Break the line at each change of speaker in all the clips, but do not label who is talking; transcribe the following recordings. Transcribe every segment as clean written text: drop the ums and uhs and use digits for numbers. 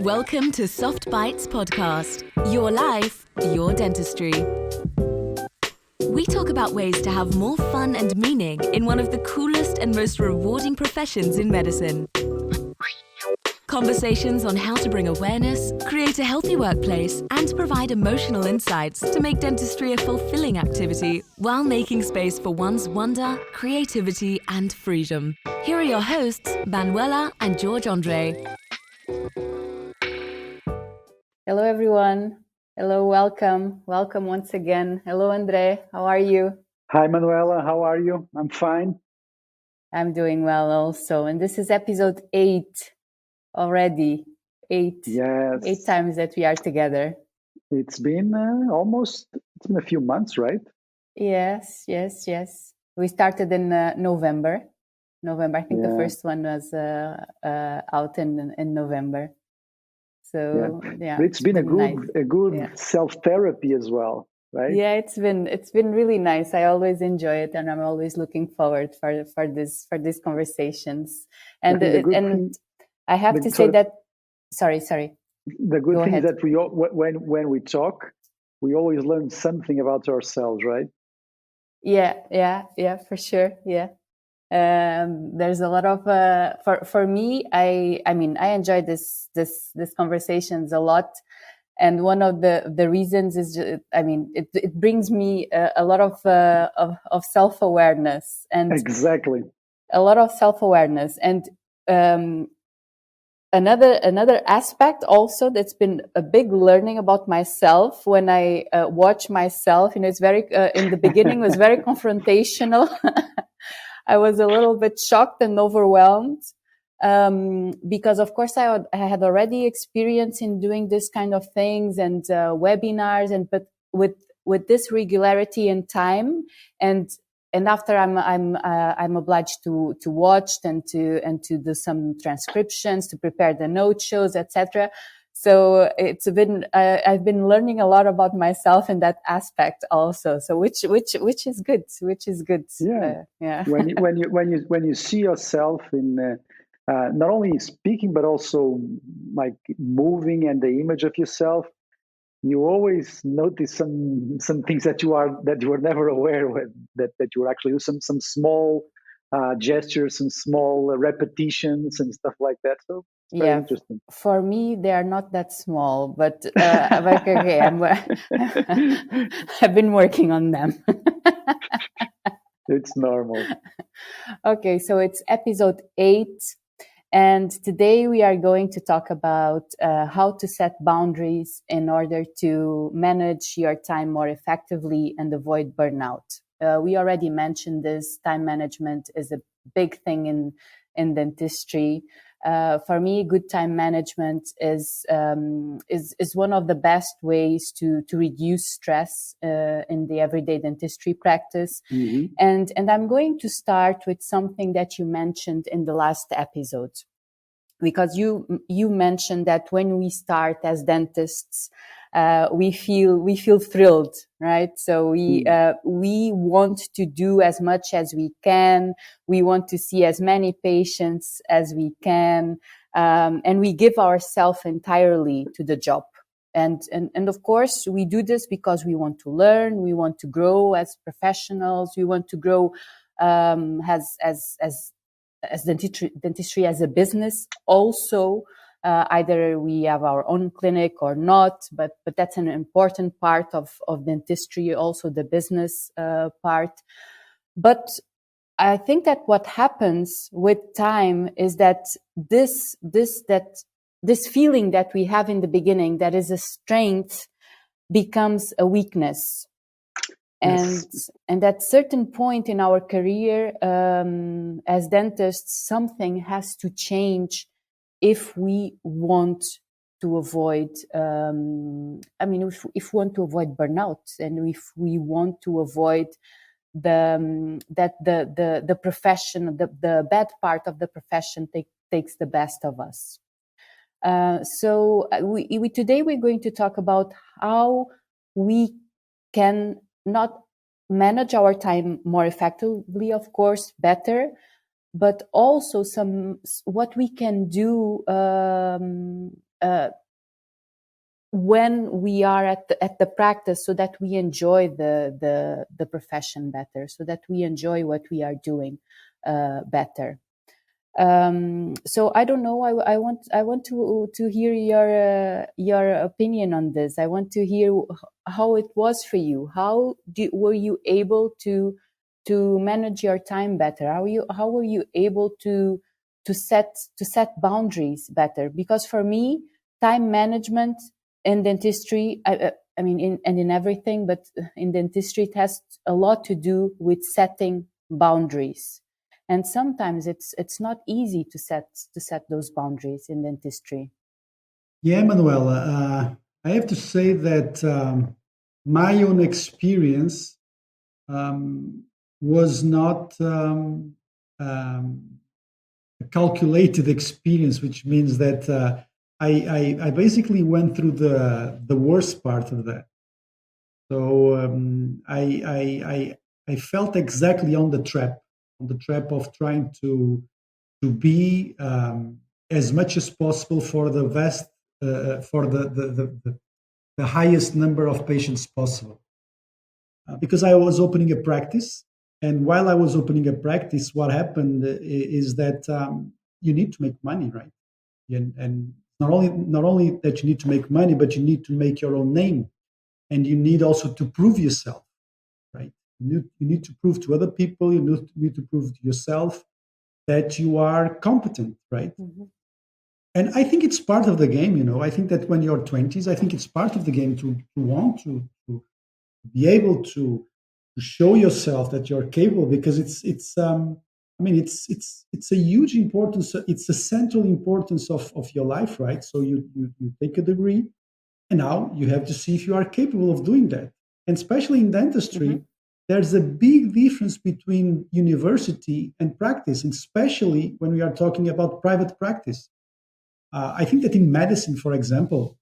Welcome to Soft Bites Podcast. Your life, your dentistry. We talk about ways to have more fun and meaning in one of the coolest and most rewarding professions in medicine. Conversations on how to bring awareness, create a healthy workplace, and provide emotional insights to make dentistry a fulfilling activity while making space for one's wonder, creativity, and freedom. Here are your hosts, Manuela and George Andre.
Hello, everyone. Hello, welcome. Welcome once again. Hello, Andre. How are you?
Hi, Manuela. How are you? I'm fine.
I'm doing well also. And this is episode 8 already.
Yes.
8 times that we are together.
It's been it's been a few months, right?
Yes. We started in November. I think the first one was out in November. So yeah,
But it's been
nice.
a good self-therapy as well, right?
Yeah, it's been really nice. I always enjoy it, and I'm always looking forward for these conversations. And I have to say that. Sorry.
The good thing is that when we talk, we always learn something about ourselves, right?
Yeah, for sure. Yeah. There's a lot of for me. I enjoy this conversations a lot, and one of the reasons is it brings me a lot of self-awareness and
exactly
a lot of self-awareness and another aspect also that's been a big learning about myself when I watch myself. It's very in the beginning it was very confrontational. I was a little bit shocked and overwhelmed because, of course, I had already experience in doing this kind of things and webinars, but with this regularity and time, and after I'm obliged to watch and to do some transcriptions, to prepare the note shows, etc. So it's been I've been learning a lot about myself in that aspect also. So which is good.
Yeah. When you see yourself in not only speaking but also like moving and the image of yourself, you always notice some things that you were never aware of, that you were actually doing some small gestures, some small repetitions and stuff like that. So it's very interesting.
For me, they are not that small, but okay, I've been working on them.
It's normal.
Okay, so it's episode 8. And today we are going to talk about how to set boundaries in order to manage your time more effectively and avoid burnout. We already mentioned this. Time management is a big thing in dentistry. For me, good time management is one of the best ways to reduce stress in the everyday dentistry practice.
Mm-hmm.
And I'm going to start with something that you mentioned in the last episode, because you mentioned that when we start as dentists, we feel thrilled, right? So we want to do as much as we can. We want to see as many patients as we can, and we give ourselves entirely to the job. And of course, we do this because we want to learn, we want to grow as professionals, we want to grow as dentistry as a business also. Either we have our own clinic or not, but that's an important part of dentistry, also the business part. But I think that what happens with time is that this feeling that we have in the beginning, that is a strength, becomes a weakness.
Yes.
And at certain point in our career as dentists, something has to change if we want to avoid if we want to avoid burnout, and if we want to avoid the profession, the bad part of the profession takes the best of us. So today we're going to talk about how we can not manage our time more effectively, of course, better, but also what we can do when we are at the practice, so that we enjoy the profession better, so that we enjoy what we are doing better. So I don't know. I want to hear your opinion on this. I want to hear how it was for you. How were you able to manage your time better? How were you able to set boundaries better? Because for me, time management in dentistry, I mean, in everything, but in dentistry, it has a lot to do with setting boundaries. And sometimes it's not easy to set those boundaries in dentistry.
Yeah, Manuela, I have to say that my own experience was not a calculated experience, which means that I basically went through the worst part of that. So I felt exactly on the trap of trying to be as much as possible for the vast for the highest number of patients possible, because I was opening a practice, and while I was opening a practice, what happened is that you need to make money, right? And not only that you need to make money, but you need to make your own name, and you need also to prove yourself, right? You need to prove to other people, you need to prove to yourself that you are competent, right? Mm-hmm. And I think it's part of the game, I think that when you're 20s, I think it's part of the game to want to be able to show yourself that you're capable, because it's a huge importance. It's a central importance of your life, right? So you take a degree, and now you have to see if you are capable of doing that. And especially in dentistry, mm-hmm. there's a big difference between university and practice, and especially when we are talking about private practice. I think that in medicine, for example,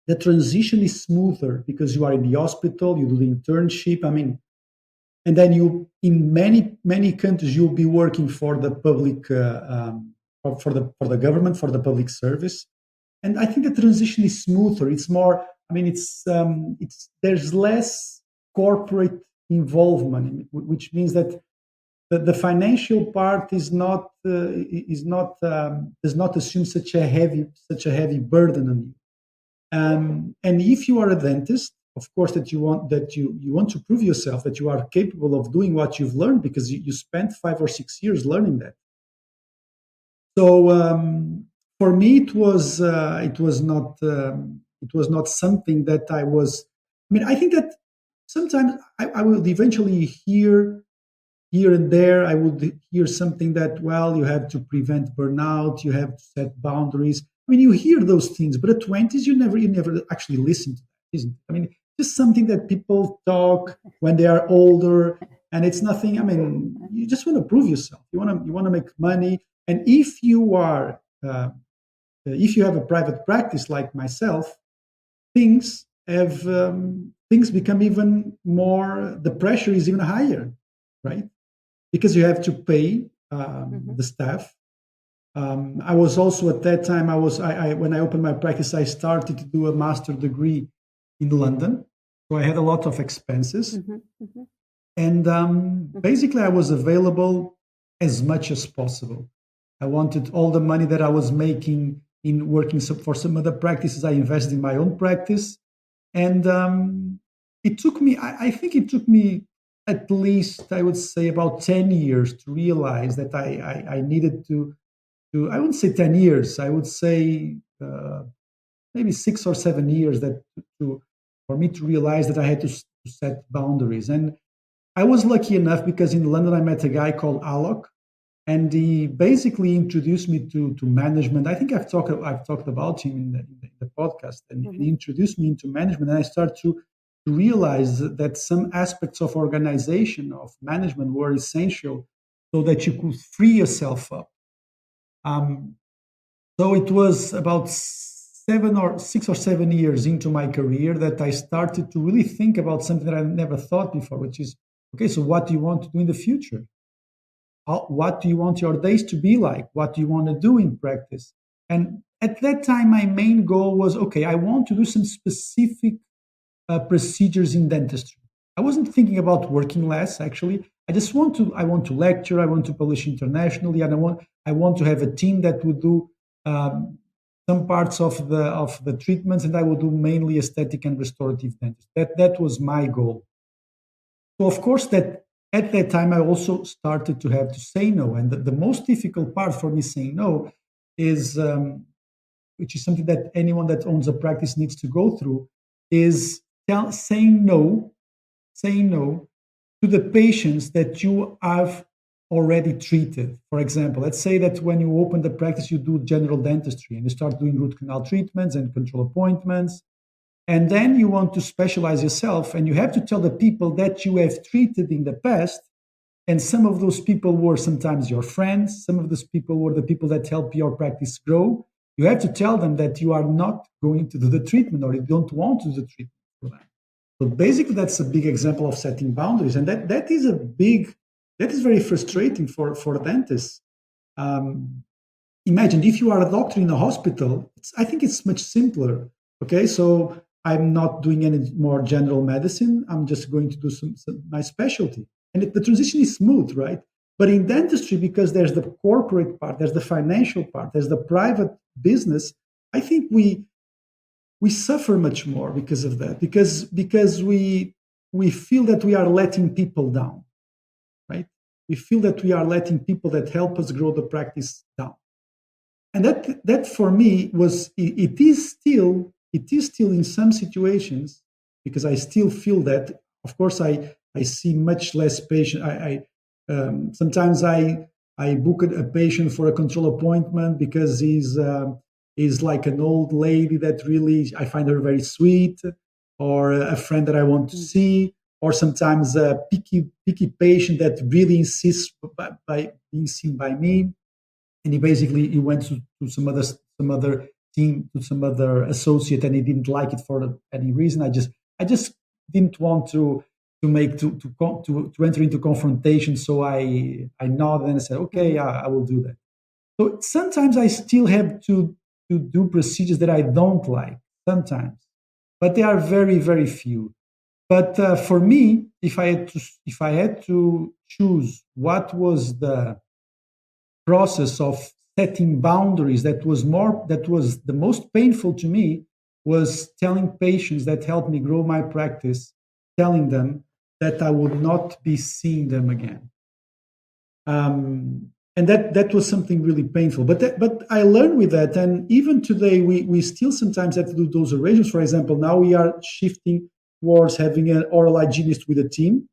the transition is smoother because you are in the hospital, you do the internship. And then you, in many countries, you'll be working for the public, for the government, for the public service. And I think the transition is smoother. It's more. There's less corporate involvement, which means that the financial part does not assume such a heavy burden on you. And if you are a dentist, of course, that you want to prove yourself that you are capable of doing what you've learned, because you spent 5 or 6 years learning that. So for me, it was not something that I was. I think that sometimes I would eventually hear here and there. I would hear something that, well, you have to prevent burnout, you have to set boundaries. You hear those things, but at 20s, you never actually listen to that, isn't it? Just something that people talk when they are older, and it's nothing. You just want to prove yourself. You want to make money, and if you have a private practice like myself, things become even more. The pressure is even higher, right? Because you have to pay the staff. I was also at that time. When I opened my practice, I started to do a master degree in London, so I had a lot of expenses, and basically I was available as much as possible. I wanted all the money that I was making in working for some other practices. I invested in my own practice, and it took me. I think it took me at least, I would say, about 10 years to realize that I needed to. I wouldn't say 10 years. I would say maybe 6 or 7 years for me to realize that I had to set boundaries. And I was lucky enough, because in London I met a guy called Alok, and he basically introduced me to management. I think I've talked about him in the podcast, and he introduced me into management, and I started to realize that some aspects of organization, of management, were essential so that you could free yourself up. So it was about 6 or 7 years into my career that I started to really think about something that I never thought before, which is, okay, so what do you want to do in the future? What do you want your days to be like? What do you want to do in practice? And at that time, my main goal was, okay, I want to do some specific procedures in dentistry. I wasn't thinking about working less, actually. I want to lecture, I want to publish internationally, and I want to have a team that would do some parts of the treatments, and I would do mainly aesthetic and restorative dentistry. That was my goal. So of course, that at that time I also started to have to say no, and the most difficult part for me saying no is, which is something that anyone that owns a practice needs to go through, is saying no to the patients that you have already treated. For example, let's say that when you open the practice, you do general dentistry and you start doing root canal treatments and control appointments. And then you want to specialize yourself, and you have to tell the people that you have treated in the past. And some of those people were sometimes your friends. Some of those people were the people that help your practice grow. You have to tell them that you are not going to do the treatment, or you don't want to do the treatment for them. So basically, that's a big example of setting boundaries. And that is very frustrating for dentists. Imagine if you are a doctor in a hospital, I think it's much simpler. Okay, so I'm not doing any more general medicine. I'm just going to do my specialty. And the transition is smooth, right? But in dentistry, because there's the corporate part, there's the financial part, there's the private business, I think we suffer much more because of that, because we feel that we are letting people down, right? We feel that we are letting people that help us grow the practice down. And that for me it is still in some situations, because I still feel that. Of course, I see much less patient. Sometimes I book a patient for a control appointment because he's like an old lady that really, I find her very sweet, or a friend that I want to see, or sometimes a picky patient that really insists by being seen by me. And he went to some other team, to some other associate, and he didn't like it for any reason. I just didn't want to enter into confrontation. So I nodded and I said, okay, I will do that. So sometimes I still have to do procedures that I don't like, sometimes, but they are very, very few. But for me, if I had to choose what was the process of setting boundaries that was the most painful to me, was telling patients that helped me grow my practice, telling them that I would not be seeing them again. And that was something really painful. But I learned with that, and even today we still sometimes have to do those arrangements. For example, now we are shifting towards having an oral hygienist with a team.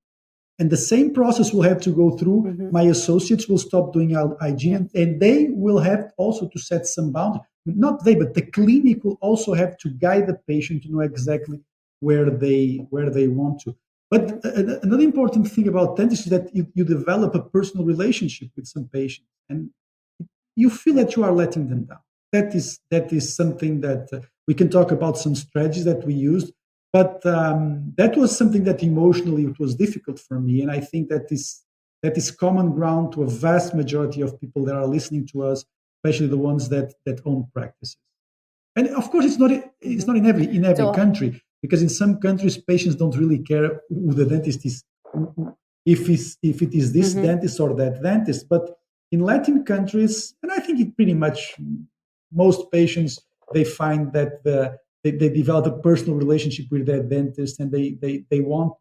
And the same process will have to go through. Mm-hmm. My associates will stop doing hygiene, and they will have also to set some boundaries. Not they, but the clinic will also have to guide the patient to know exactly where they want to. But another important thing about dentistry is that you develop a personal relationship with some patients, and you feel that you are letting them down. That is something that we can talk about, some strategies that we used. But that was something that emotionally it was difficult for me, and I think that is common ground to a vast majority of people that are listening to us, especially the ones that own practices. And of course, it's not in every country, because in some countries patients don't really care who the dentist is, if it is this mm-hmm. dentist or that dentist. But in Latin countries, and I think it pretty much most patients, they find that they develop a personal relationship with their dentist, and they want,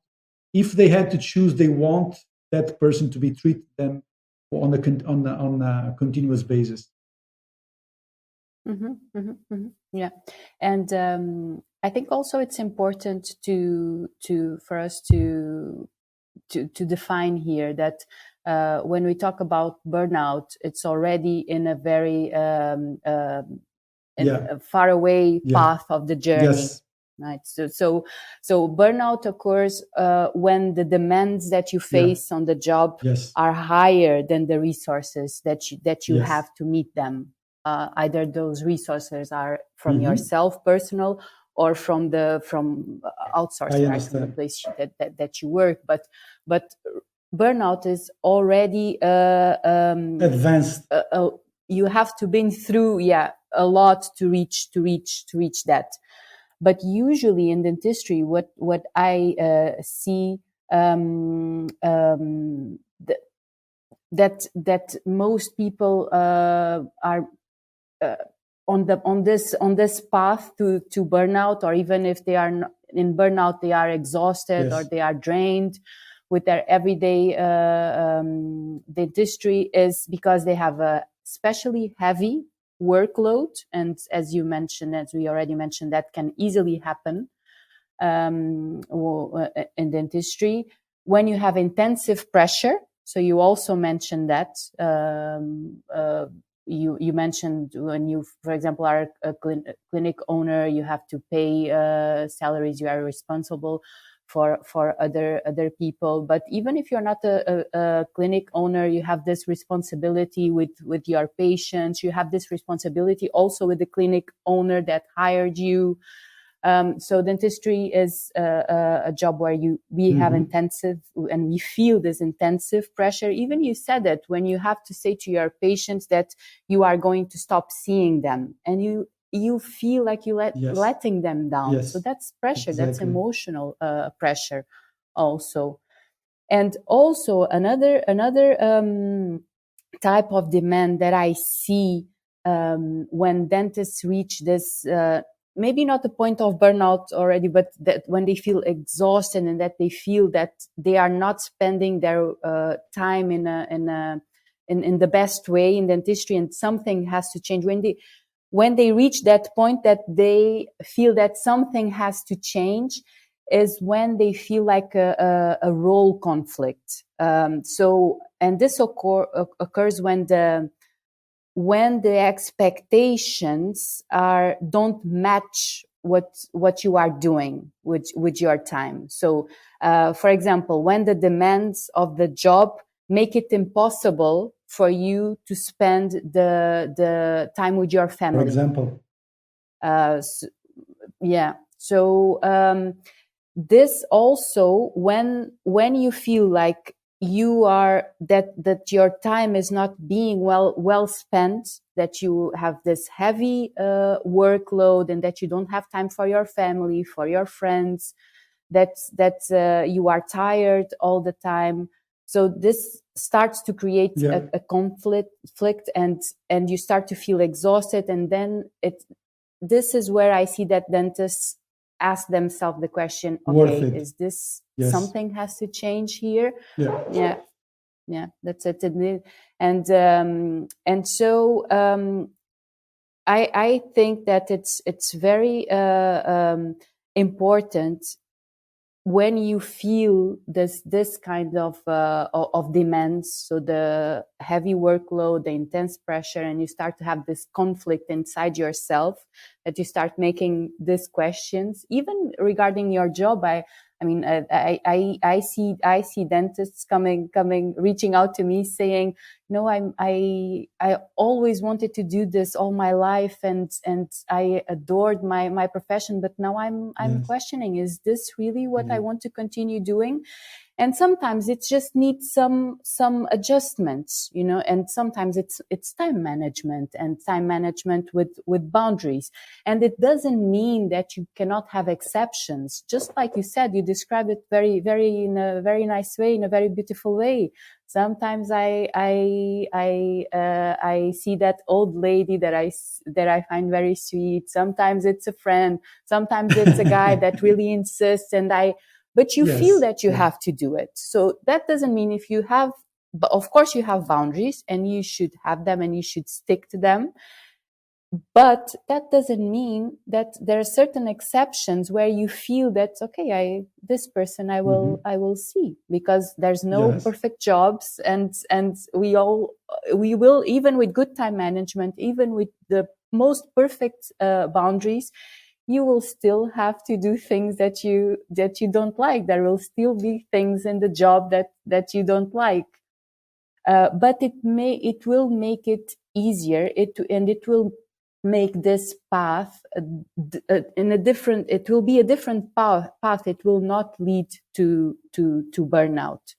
if they had to choose, they want that person to be treated them on a continuous basis.
Mm-hmm, mm-hmm, mm-hmm. Yeah, and I think also it's important for us to define here that when we talk about burnout, it's already in a very a far away path of the journey.
Yes.
Right. So burnout occurs when the demands that you face on the job are higher than the resources that you have to meet them. Either those resources are from mm-hmm. yourself, personal, or from outsourcing, right, from the place that you work. But burnout is already
advanced.
You have to been through a lot to reach that. But usually in dentistry, what I see, that most people are on this path to burnout, or even if they are in burnout, they are exhausted, or they are drained with their everyday dentistry, is because they have a especially heavy workload. And as you mentioned, as we already mentioned, that can easily happen in dentistry when you have intensive pressure. So you also mentioned that you mentioned when you, for example, are a clinic owner, you have to pay salaries, you are responsible for other people. But even if you're not a clinic owner, you have this responsibility with your patients. You have this responsibility also with the clinic owner that hired you. So dentistry is a job where we have intensive, and we feel this intensive pressure. Even you said it, when you have to say to your patients that you are going to stop seeing them, and you feel like letting them down.
Yes.
So that's pressure.
Exactly.
That's emotional pressure also. And also another type of demand that I see when dentists reach this, maybe not the point of burnout already, but that when they feel exhausted and that they feel that they are not spending their time in the best way in dentistry, and something has to change. When they reach that point that they feel that something has to change, is when they feel like a role conflict. And this occurs when the expectations don't match what you are doing with your time. So, for example, when the demands of the job make it impossible for you to spend the time with your family.
For example.
So this also, when you feel like you are that your time is not being well spent, that you have this heavy workload, and that you don't have time for your family, for your friends, that you are tired all the time. So this starts to create a conflict, and you start to feel exhausted. And then this is where I see that dentists ask themselves the question, okay, is this something has to change here? Yeah, that's it. And so I think that it's very important when you feel this kind of demands, so the heavy workload, the intense pressure, and you start to have this conflict inside yourself, that you start making these questions, even regarding your job. I see dentists coming, reaching out to me saying, no, I always wanted to do this all my life, and I adored my profession, but now I'm questioning, is this really what I want to continue doing? And sometimes it just needs some adjustments, and sometimes it's time management, and time management with boundaries. And it doesn't mean that you cannot have exceptions. Just like you said, you described it very, very in a very nice way, in a very beautiful way. Sometimes I see that old lady that I find very sweet. Sometimes it's a friend. Sometimes it's a guy that really insists, but you feel that you have to do it. So that doesn't mean but of course you have boundaries, and you should have them, and you should stick to them. But that doesn't mean that there are certain exceptions where you feel that, okay, this person I will see, because there's no perfect jobs, and we will, even with good time management, even with the most perfect boundaries, you will still have to do things that you don't like. There will still be things in the job that you don't like. But it will make it easier. It will make this path it will be a different path. It will not lead to burnout.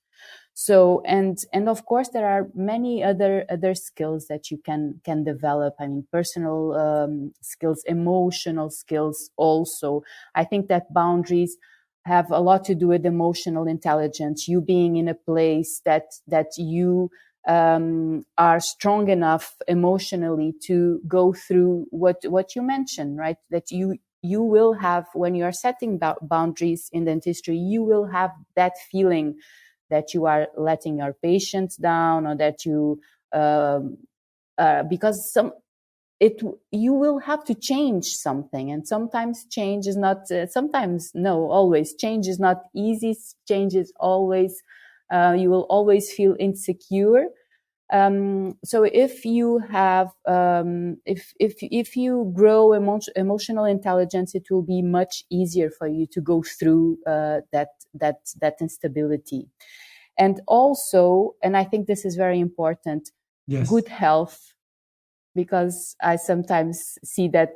So, and of course, there are many other skills that you can develop. I mean, personal skills, emotional skills also. I think that boundaries have a lot to do with emotional intelligence. You being in a place that you are strong enough emotionally to go through what you mentioned, right? That you will have, when you are setting boundaries in dentistry, you will have that feeling that you are letting your patients down, or that you because you will have to change something, and sometimes change is not sometimes no always change is not easy. Change is always you will always feel insecure. So if you have if you grow emotional intelligence, it will be much easier for you to go through that instability. And also, and I think this is very important,
Yes.
good health, because I sometimes see that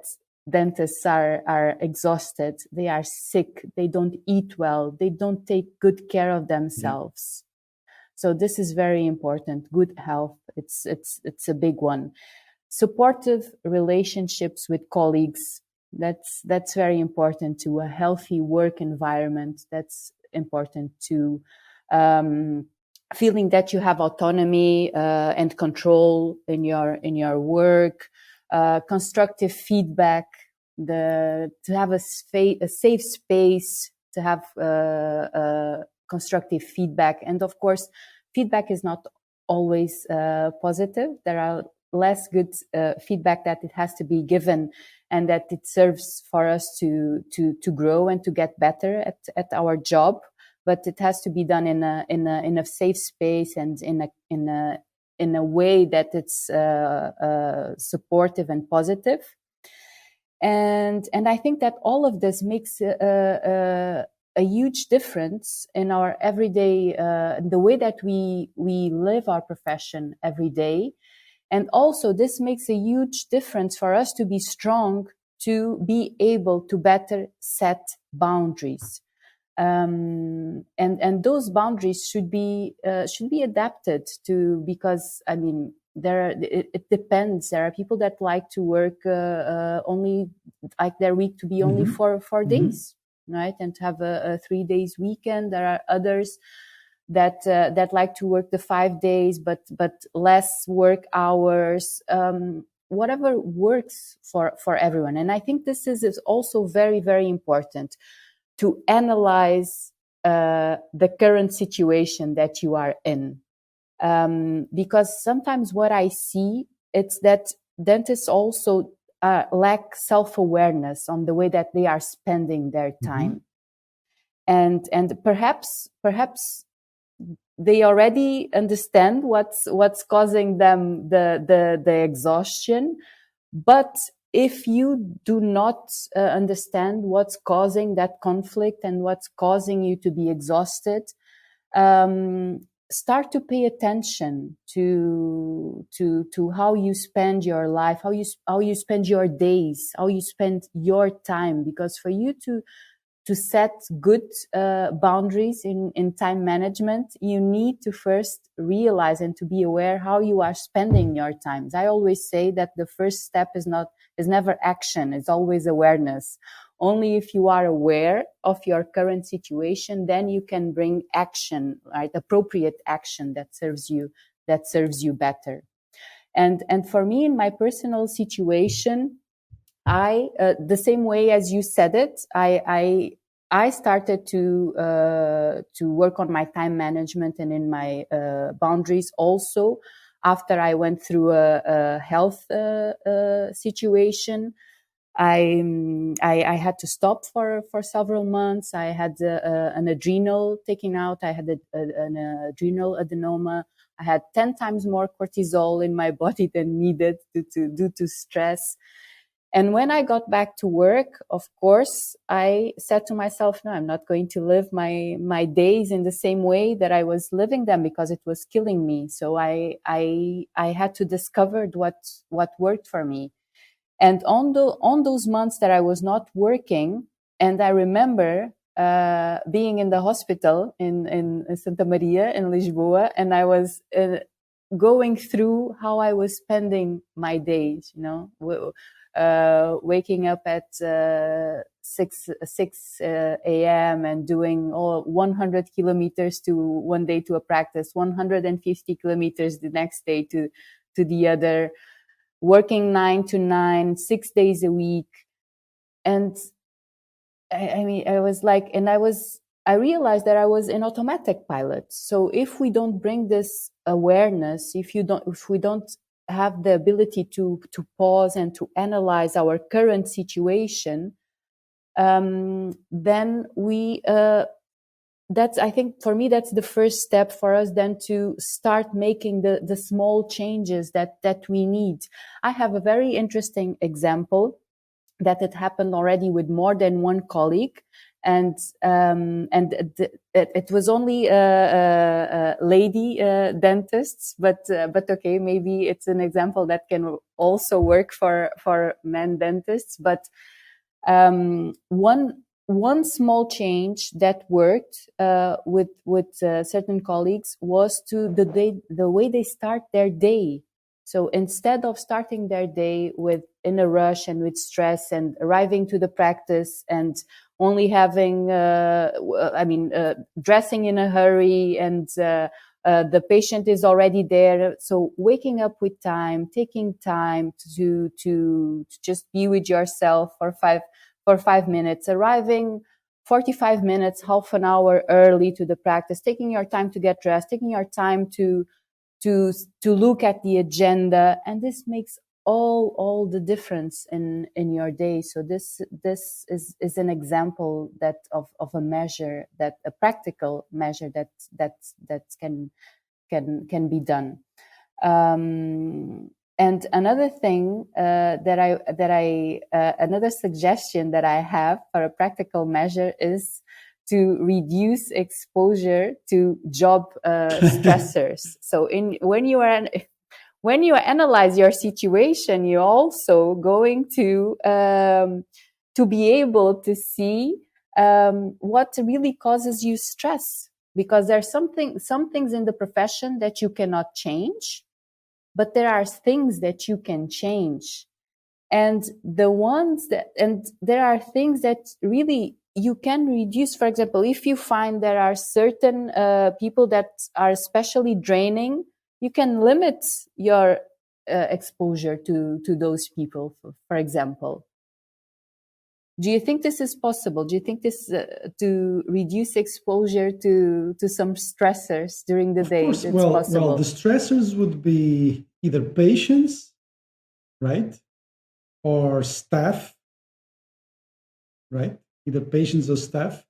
dentists are exhausted, they are sick, they don't eat well, they don't take good care of themselves. So this is very important. Good health, it's a big one. Supportive relationships with colleagues, that's very important too. A healthy work environment, that's important too. Feeling that you have autonomy and control in your work. Constructive feedback, to have a safe space to have constructive feedback. And of course, feedback is not always positive. There are less good feedback that it has to be given, and that it serves for us to grow and to get better at our job. But it has to be done in a safe space, and in a way that it's supportive and positive. And I think that all of this makes a huge difference in our everyday, the way that we live our profession every day. And also this makes a huge difference for us to be strong, to be able to better set boundaries. And those boundaries should be adapted to, because I mean, it depends. There are people that like to work only, like their week to be only for 4 days, right? And to have a 3 days weekend. There are others that like to work the 5 days, but less work hours. Whatever works for everyone. And I think this is also very, very important, to analyze the current situation that you are in. Because sometimes what I see, it's that dentists also lack self-awareness on the way that they are spending their time. And perhaps they already understand what's causing them the exhaustion. But if you do not understand what's causing that conflict and what's causing you to be exhausted, start to pay attention to how you spend your life, how you spend your days, how you spend your time. Because for you to set good boundaries in time management, you need to first realize and to be aware how you are spending your time. I always say that the first step is never action, it's always awareness. Only if you are aware of your current situation, then you can bring action, right? Appropriate action that serves you better. And for me, in my personal situation, I the same way as you said it, I started to work on my time management and in my boundaries also after I went through a health situation. I had to stop for several months. I had an adrenal taken out. I had an adrenal adenoma. I had 10 times more cortisol in my body than needed due to stress. And when I got back to work, of course, I said to myself, no, I'm not going to live my days in the same way that I was living them, because it was killing me. So I had to discover what worked for me. And on those months that I was not working, and I remember being in the hospital in Santa Maria in Lisboa, and I was going through how I was spending my days, waking up at 6 a.m. and doing all 100 kilometers to one day to a practice, 150 kilometers the next day to the other, working 9 to 9, 6 days a week. And I realized that I was in automatic pilot. So if we don't bring this awareness, if we don't have the ability to pause and to analyze our current situation, then I think for me, that's the first step for us then to start making the small changes that we need. I have a very interesting example that it happened already with more than one colleague. And it was only lady dentists, but okay, maybe it's an example that can also work for men dentists. But one small change that worked with certain colleagues was the way they start their day. So instead of starting their day in a rush and with stress and arriving to the practice and only having, dressing in a hurry and the patient is already there. So waking up with time, taking time to just be with yourself for 5 minutes, arriving 45 minutes, half an hour early to the practice, taking your time to get dressed, taking your time to look at the agenda, and this makes all the difference in your day. So this is an example of a measure, that a practical measure that can be done. And another thing another suggestion that I have for a practical measure is to reduce exposure to job stressors. So when you analyze your situation, you're also going to be able to see what really causes you stress, because there's some things in the profession that you cannot change, but there are things that you can change, and there are things that really you can reduce. For example, if you find there are certain people that are especially draining, you can limit your exposure to those people, for example. Do you think this is possible? Do you think this to reduce exposure to some stressors during the day?
Of course. Well, the stressors would be either patients, right, or staff, right? Either patients or staff.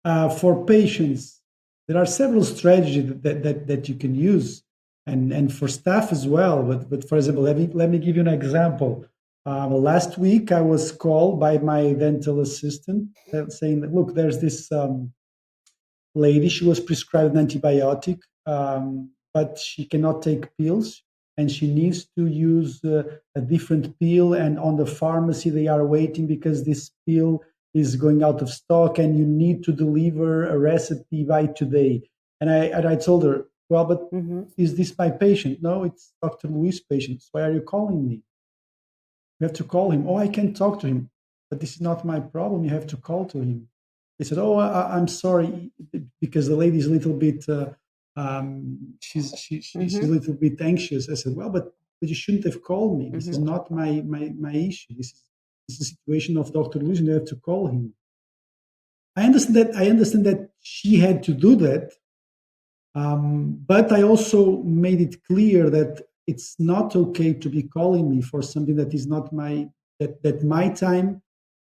For patients, there are several strategies that you can use, and for staff as well. But for example, let me give you an example. Last week, I was called by my dental assistant saying that, look, there's this lady. She was prescribed an antibiotic, but she cannot take pills, and she needs to use a different pill. And on the pharmacy, they are waiting because this pill is going out of stock, and you need to deliver a recipe by today. And I told her, well, but is this my patient? No, it's Dr. Luis' patient. Why are you calling me? You have to call him. Oh, I can talk to him, but this is not my problem. You have to call to him. They said, oh, I'm sorry, because the lady is a little bit, she's a little bit anxious. I said, well, but you shouldn't have called me. This is not my issue. This is a situation of Dr. Luis, and you have to call him. I understand that she had to do that, but I also made it clear that it's not okay to be calling me for something that is not that my time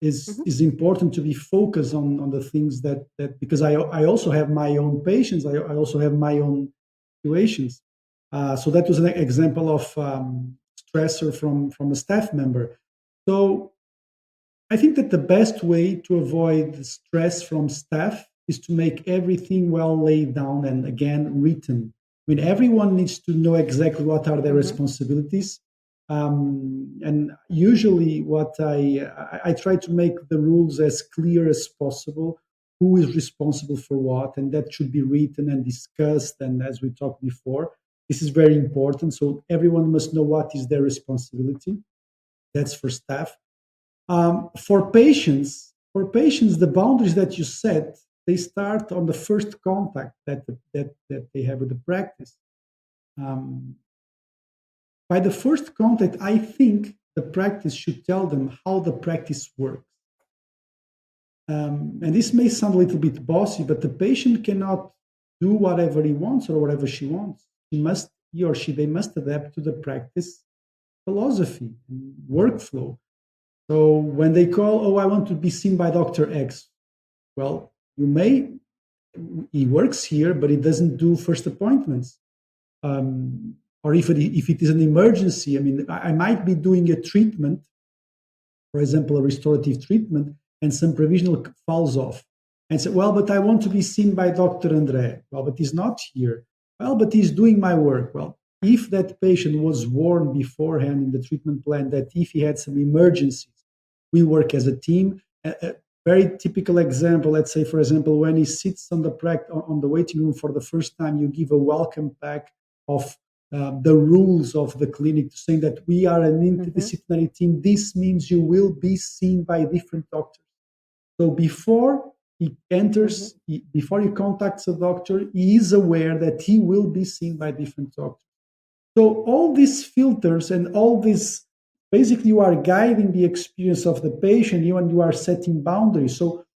is important to be focused on the things that because I also have my own patients, I also have my own situations. So that was an example of stressor from a staff member. So I think that the best way to avoid stress from staff is to make everything well laid down and, again, written. I mean, everyone needs to know exactly what are their responsibilities. And usually what I try to make the rules as clear as possible. who is responsible for what, and that should be written and discussed. And as we talked before, this is very important. So everyone must know what is their responsibility. That's for staff. For patients, the boundaries that you set, they start on the first contact that they have with the practice. By the first contact, I think the practice should tell them how the practice works. And this may sound a little bit bossy, but the patient cannot do whatever he wants or whatever she wants. He or she must adapt to the practice philosophy and workflow. So when they call, I want to be seen by Dr. X. Well, he works here, but he doesn't do first appointments. Or if it is an emergency, I might be doing a treatment, for example, a restorative treatment, and some provisional falls off. And say, but I want to be seen by Dr. Andre. Well, but he's not here. Well, but he's doing my work. Well, if that patient was warned beforehand in the treatment plan that if he had some emergencies, we work as a team. A very typical example, let's say, for example, when he sits on the waiting room for the first time, you give a welcome pack of the rules of the clinic, saying that we are an interdisciplinary team. This means you will be seen by different doctors. So before he enters, before he contacts a doctor, he is aware that he will be seen by different doctors. So all these filters and all this, basically you are guiding the experience of the patient, and you are setting boundaries. So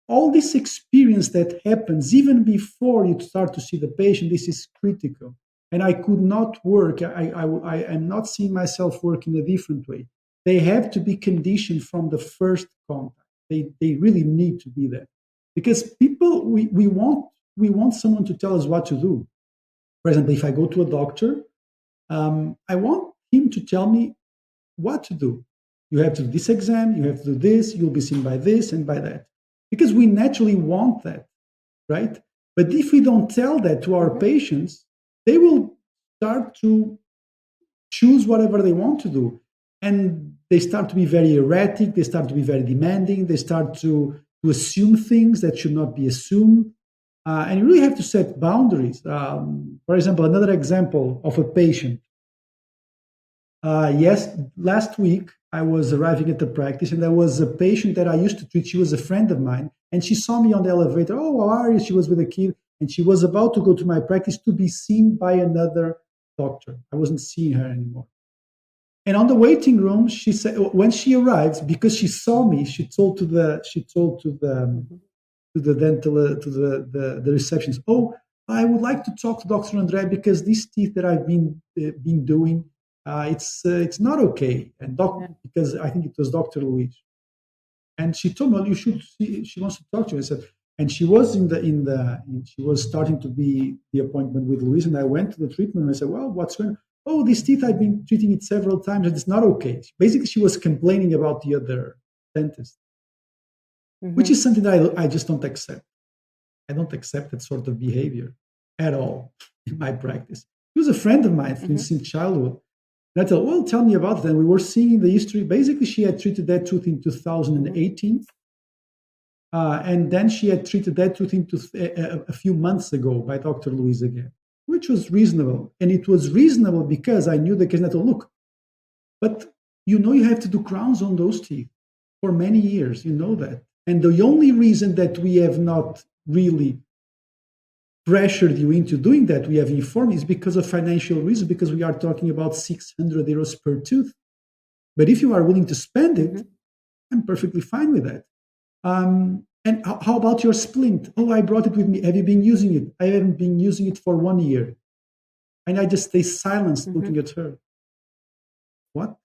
all this experience that happens even before you start to see the patient, this is critical. And I could not work. I am not seeing myself work in a different way. They have to be conditioned from the first contact. They really need to be there, because people we want someone to tell us what to do. For example, if I go to a doctor, I want him to tell me what to do. You have to do this exam. You have to do this. You'll be seen by this and by that, because we naturally want that, right? But if we don't tell that to our patients, they will start to choose whatever they want to do. And they start to be very erratic. They start to be very demanding. They start to assume things that should not be assumed. And you really have to set boundaries. For example, another example of a patient. Last week I was arriving at the practice, and there was a patient that I used to treat. She was a friend of mine, and she saw me on the elevator. Oh, how are you? She was with a kid. And she was about to go to my practice to be seen by another doctor. I wasn't seeing her anymore. And on the waiting room, she said, when she arrived, because she saw me, she told to the receptionist, I would like to talk to Dr. Andre, because these teeth that I've been doing, it's not okay. And because I think it was Dr. Luis. And she told me, you should see. She wants to talk to you. I said. And she was she was starting to be the appointment with Luis, and I went to the treatment and I said, what's going on? This teeth, I've been treating it several times and it's not okay. Basically, she was complaining about the other dentist, which is something that I just don't accept. I don't accept that sort of behavior at all in my practice. She was a friend of mine since childhood. And I thought, tell me about it. And we were seeing the history. Basically, she had treated that tooth in 2018. And then she had treated that tooth a few months ago by Dr. Luis again, which was reasonable. And it was reasonable because I knew the case. And I thought, look, but you have to do crowns on those teeth for many years. You know that. And the only reason that we have not really pressured you into doing that, we have informed, is because of financial reasons, because we are talking about 600 euros per tooth. But if you are willing to spend it, I'm perfectly fine with that. And how about your splint? I brought it with me. Have you been using it? I haven't been using it for 1 year. And I just stay silent looking at her. What?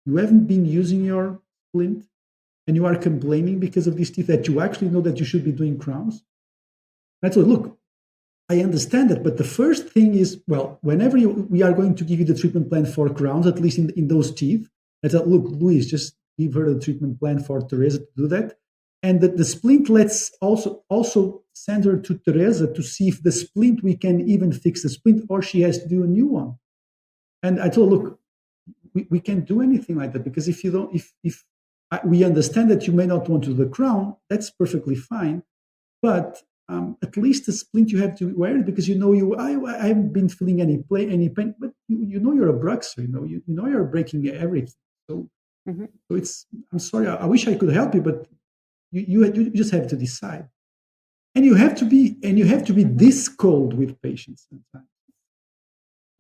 You haven't been using your splint? And you are complaining because of these teeth that you actually know that you should be doing crowns? And I thought, look, I understand that. But the first thing is, whenever we are going to give you the treatment plan for crowns, at least in those teeth, I thought, look, Luis, just give her the treatment plan for Teresa to do that. And the splint, let's also send her to Teresa to see if the splint, we can even fix the splint, or she has to do a new one. And I told her, look, we can't do anything like that, because if we understand that you may not want to do the crown, that's perfectly fine. but at least the splint you have to wear it because I haven't been feeling any pain, but you're a bruxer, you know you're breaking everything. So it's, I'm sorry, I wish I could help you, but you just have to decide. And you have to be this cold with patients sometimes.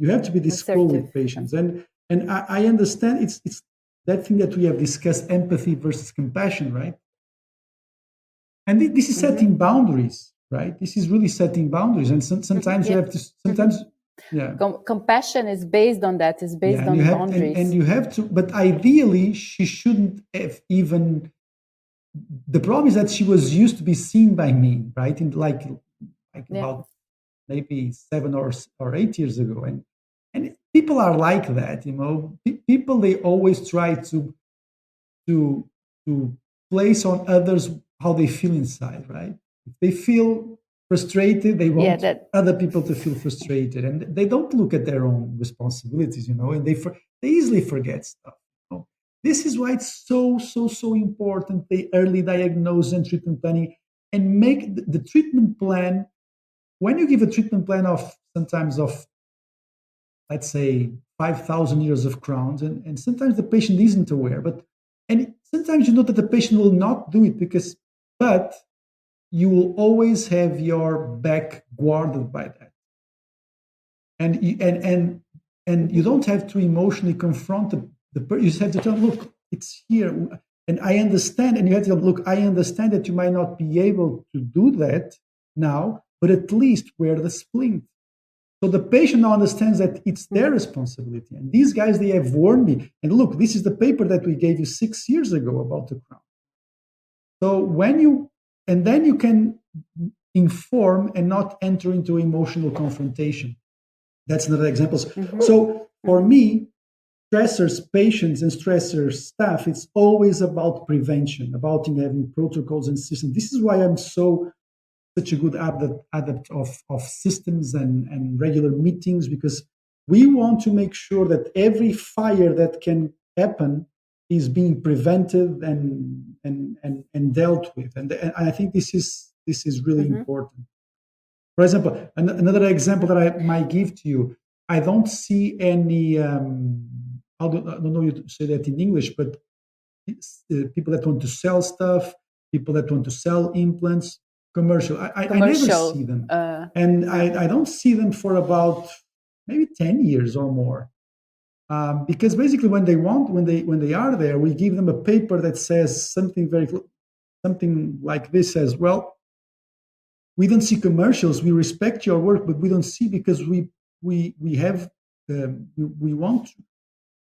You have to be this cold with patients. And I understand it's that thing that we have discussed, empathy versus compassion, right? And this is setting boundaries, right? This is really setting boundaries. And sometimes you have to,
compassion is based on that, is based on boundaries.
And you have to, but ideally, she shouldn't have even, the problem is that she was used to be seen by me, right? In about maybe 7 or 8 years ago. And people are like that, people, they always try to place on others how they feel inside, right? If they feel frustrated, they want other people to feel frustrated, and they don't look at their own responsibilities, and they easily forget stuff. This is why it's so important, the early diagnosis and treatment planning, and make the treatment plan. When you give a treatment plan of sometimes of, let's say, 5,000 years of crowns, and sometimes the patient isn't aware, and sometimes you know that the patient will not do it but you will always have your back guarded by that. And you don't have to emotionally confront the person. You just have to tell them, look, it's here. And I understand. And you have to tell them, look, I understand that you might not be able to do that now, but at least wear the splint. So the patient now understands that it's their responsibility. And these guys, they have warned me. And look, this is the paper that we gave you 6 years ago about the crown. So then you can inform and not enter into emotional confrontation. That's another example. So for me, stressors, patients and stressors staff, it's always about prevention, about having protocols and systems. This is why I'm such a good adept of systems and regular meetings, because we want to make sure that every fire that can happen is being prevented and dealt with. And I think this is really important. For example, another example that I might give to you, I don't see any, I don't know you to say that in English, but people that want to sell stuff, people that want to sell implants, commercial. I never see them. And I don't see them for about maybe 10 years or more. Because basically when they are there, we give them a paper that says something like this, says, well, we don't see commercials. We respect your work, but we don't see, because we want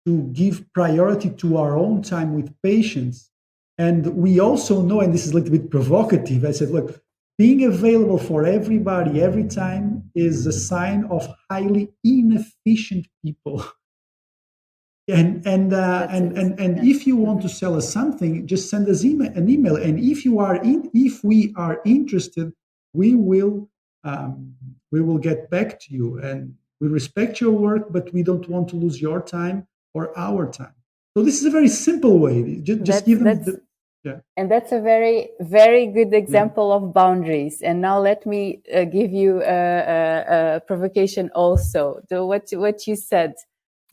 to give priority to our own time with patients. And we also know, and this is a little bit provocative, I said, look, being available for everybody every time is a sign of highly inefficient people. And if you want to sell us something, just send us an email. And if we are interested, we will get back to you. And we respect your work, but we don't want to lose your time or our time. So this is a very simple way. Just give them
And that's a very, very good example of boundaries. And now let me give you a provocation also. What you said,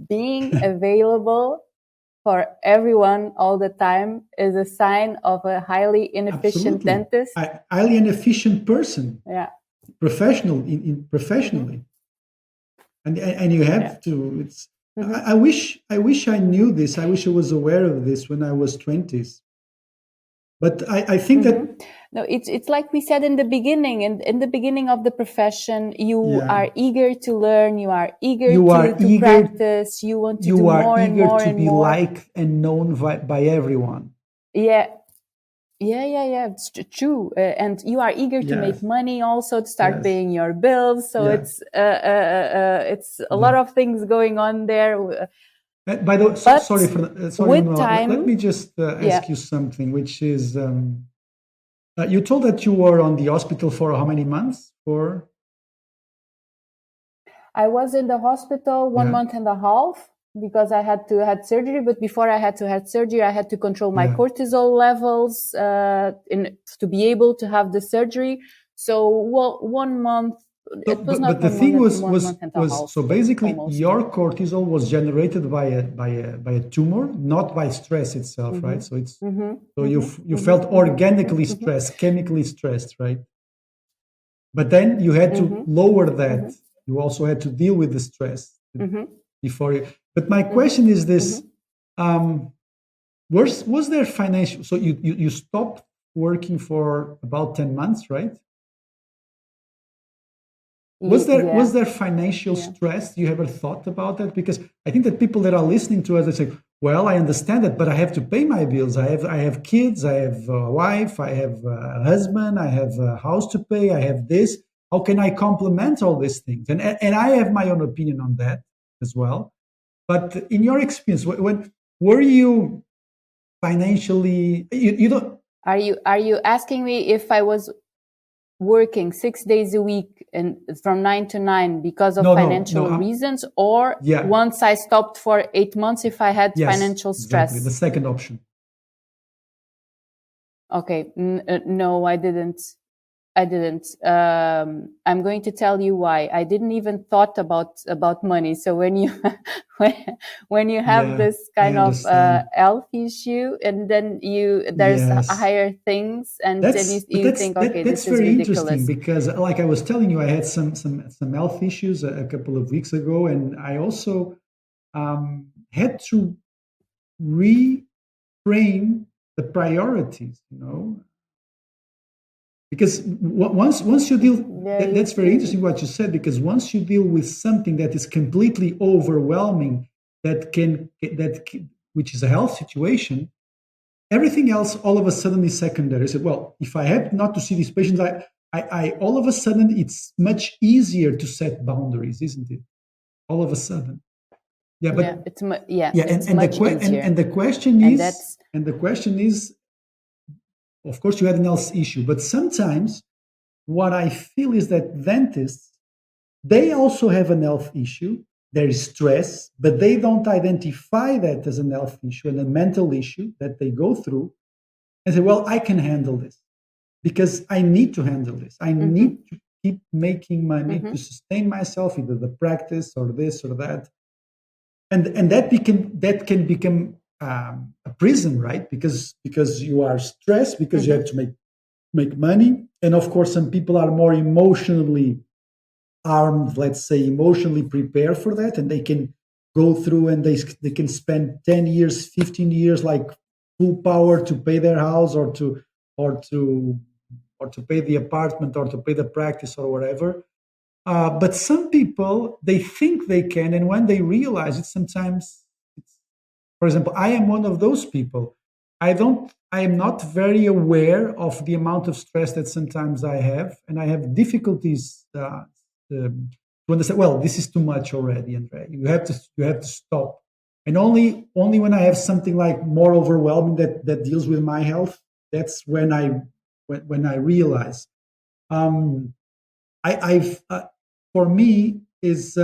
being available for everyone all the time is a sign of a highly inefficient dentist.
Highly inefficient person.
Yeah.
Professionally. And you have to. It's. I wish I knew this. I wish I was aware of this when I was 20s. But I think that
no, it's like we said in the beginning. In the beginning of the profession, you are eager to learn. You are eager to practice. You want to do more and more.
You are eager to be liked and known by everyone.
Yeah. It's true. And you are eager to make money, also to start paying your bills. So it's a lot of things going on there.
By the way, sorry, let me just ask you something, which is, you told that you were on the hospital for how many months?
I was in the hospital 1 month and a half. because I had to had surgery. But before I had to have surgery, I had to control my cortisol levels to be able to have the surgery. So 1 month. It was not.
But the thing was so basically
almost.
Your cortisol was generated by a tumor, not by stress itself, right? So it's so you felt organically stressed, chemically stressed, right? But then you had to lower that. You also had to deal with the stress before you. But my question is this: was there financial? So you stopped working for about 10 months, right? Was there financial stress? You ever thought about that? Because I think that people that are listening to us, they say, "Well, I understand that, but I have to pay my bills. I have kids. I have a wife. I have a husband. I have a house to pay. I have this. How can I complement all these things?" And I have my own opinion on that as well. But in your experience, when were you financially? You don't.
Are you asking me if I was working 6 days a week and from 9 to 9 because of financial reasons, or once I stopped for 8 months if I had financial stress?
Exactly. The second option.
Okay. No, I didn't. I'm going to tell you why. I didn't even thought about money. So when you when you have this kind of health issue, and then there's higher things, and then you think, okay, this is
very
ridiculous.
Interesting, because like I was telling you, I had some health issues a couple of weeks ago, and I also had to reframe the priorities, because once you deal, that's very interesting what you said, because once you deal with something that is completely overwhelming, which is a health situation, everything else all of a sudden is secondary. So, well, if I have not to see these patients, I all of a sudden it's much easier to set boundaries, isn't it? All of a sudden,
it's much easier.
And the question is, of course, you had an health issue, but sometimes what I feel is that dentists, they also have an health issue. There is stress, but they don't identify that as an health issue and a mental issue that they go through and say, well, I can handle this because I need to handle this. I need to keep making money to sustain myself, either the practice or this or that. And that can become a prison, right? Because you are stressed, because you have to make money. And of course, some people are more emotionally armed, let's say, emotionally prepared for that, and they can go through and they can spend 10 years, 15 years like full power to pay their house or to pay the apartment or to pay the practice or whatever. But some people, they think they can, and when they realize it, sometimes, for example, I am one of those people. I am not very aware of the amount of stress that sometimes I have, and I have difficulties to understand. Well, this is too much already, Andre. You have to stop. And only when I have something like more overwhelming that deals with my health, that's when I realize. For me is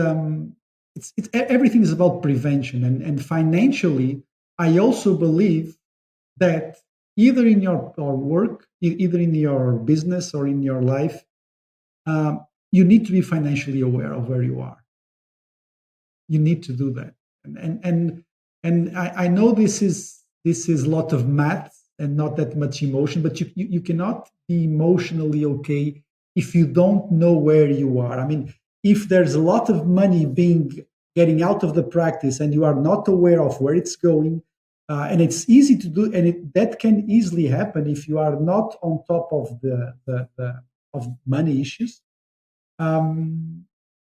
it's everything is about prevention, and financially, I also believe that either in your work, either in your business or in your life, you need to be financially aware of where you are. You need to do that, and I know this is a lot of math and not that much emotion, but you cannot be emotionally okay if you don't know where you are. I mean, if there's a lot of money getting out of the practice and you are not aware of where it's going, and it's easy to do, and that can easily happen if you are not on top of of money issues. Then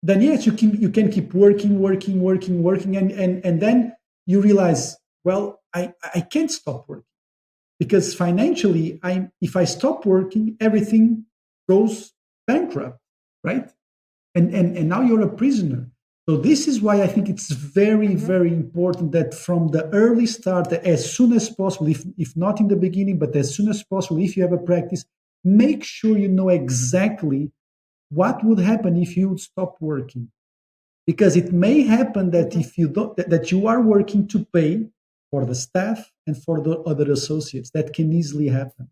yes, you can keep working, and then you realize, well, I can't stop working, because financially, if I stop working, everything goes bankrupt, right? And now you're a prisoner. So this is why I think it's very, very important that from the early start, as soon as possible, if not in the beginning, but as soon as possible, if you have a practice, make sure you know exactly what would happen if you would stop working. Because it may happen that if you don't, that you are working to pay for the staff and for the other associates. That can easily happen.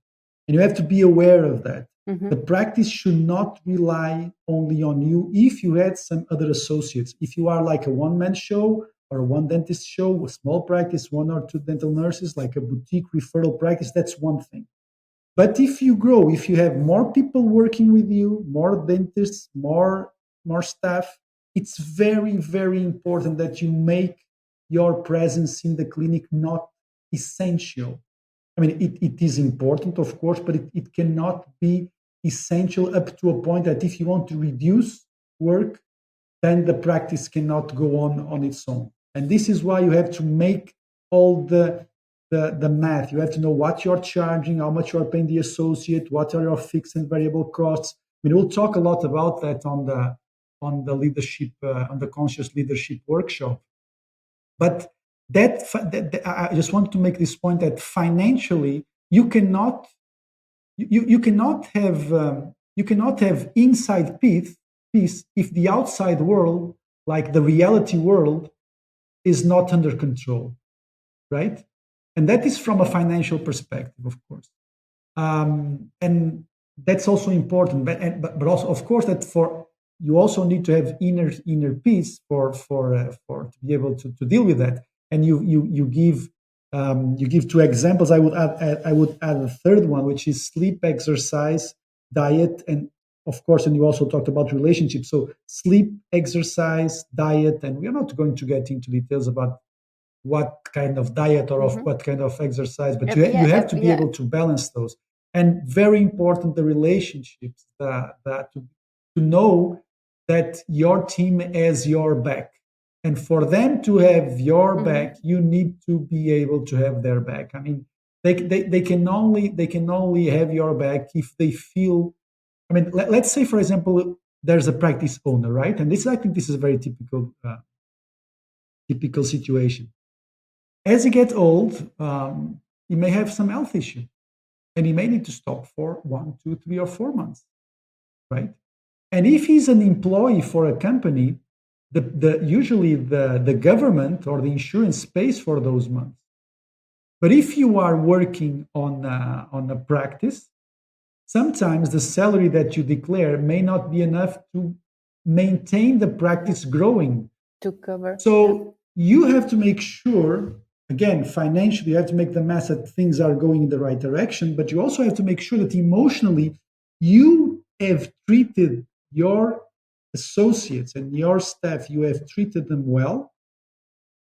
And you have to be aware of that. The practice should not rely only on you if you had some other associates. If you are like a one-man show or a one dentist show, a small practice, one or two dental nurses, like a boutique referral practice, that's one thing. But if you grow, if you have more people working with you, more dentists, more staff, it's very, very important that you make your presence in the clinic not essential. I mean, it is important, of course, but it cannot be essential up to a point that if you want to reduce work, then the practice cannot go on its own. And this is why you have to make all the math. You have to know what you're charging, how much you're paying the associate, what are your fixed and variable costs. I mean, we'll talk a lot about that on the leadership, on the conscious leadership workshop. But that I just want to make this point that financially you cannot have inside peace if the outside world, like the reality world, is not under control, right? And that is from a financial perspective, of course, and that's also important. But also, of course, that you also need to have inner peace for to be able to deal with that. And you give two examples. I would add a third one, which is sleep, exercise, diet, and of course, and you also talked about relationships. So sleep, exercise, diet, and we are not going to get into details about what kind of diet or of what kind of exercise, but you have to be able to balance those. And very important, the relationships, that to know that your team has your back. And for them to have your back, you need to be able to have their back. I mean, they can only have your back if they feel. I mean, let's say, for example, there's a practice owner, right? And I think this is a very typical situation. As he gets old, he may have some health issue, and he may need to stop for 1, 2, 3, or 4 months, right? And if he's an employee for a company, usually the government or the insurance pays for those months. But if you are working on a practice, sometimes the salary that you declare may not be enough to maintain the practice growing.
To cover.
So you have to make sure, again, financially, you have to make the math that things are going in the right direction, but you also have to make sure that emotionally you have treated your associates and your staff, you have treated them well,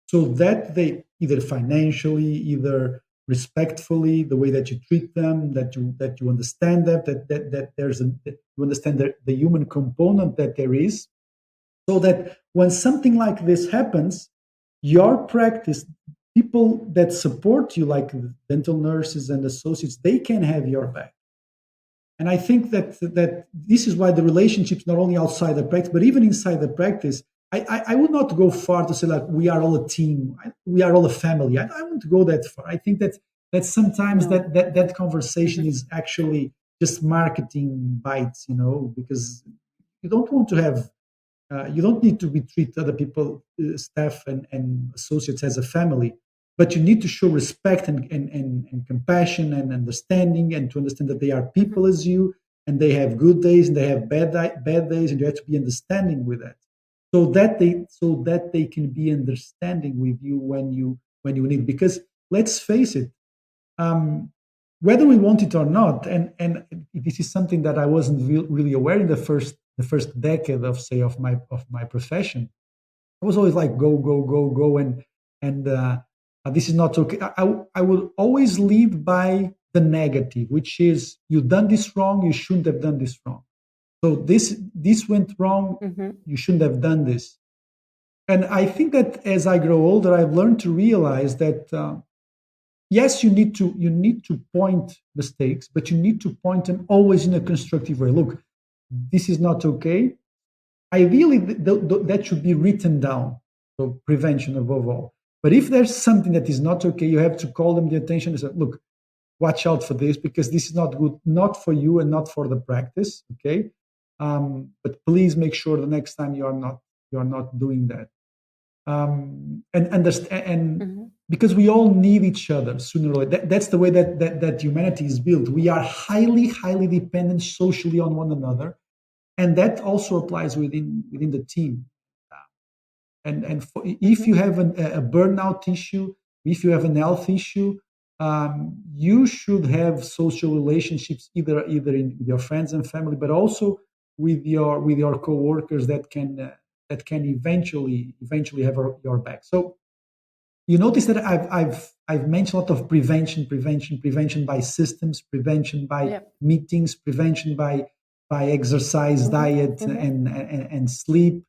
so that they either financially, either respectfully, the way that you treat them, that you understand them, that you understand the human component that there is, so that when something like this happens, your practice, people that support you, like dental nurses and associates, they can have your back. And I think that this is why the relationships, not only outside the practice, but even inside the practice, I would not go far to say like we are all a team, we are all a family. I wouldn't go that far. I think that sometimes that conversation is actually just marketing bites, because you don't want to have, you don't need to treat other people, staff and associates as a family. But you need to show respect and compassion and understanding, and to understand that they are people as you, and they have good days and they have bad days, and you have to be understanding with that, so that they can be understanding with you when you need. Because let's face it, whether we want it or not, and this is something that I wasn't really aware in the first decade of my profession. I was always like go, and this is not okay. I will always lead by the negative, which is you've done this wrong, you shouldn't have done this wrong. So this went wrong, you shouldn't have done this. And I think that as I grow older, I've learned to realize that yes, you need to point mistakes, but you need to point them always in a constructive way. Look, this is not okay. Ideally, that should be written down. So prevention above all. But if there's something that is not okay, you have to call them the attention and say, look, watch out for this, because this is not good, not for you and not for the practice, okay? But please make sure the next time you are not doing that. And understand, and because we all need each other sooner or later. That's the way that humanity is built. We are highly dependent socially on one another, and that also applies within the team. If you have a burnout issue, if you have an health issue, you should have social relationships either with your friends and family, but also with your coworkers that can eventually have your back. So you notice that I've mentioned a lot of prevention by systems, prevention by meetings, prevention by exercise, diet, and sleep.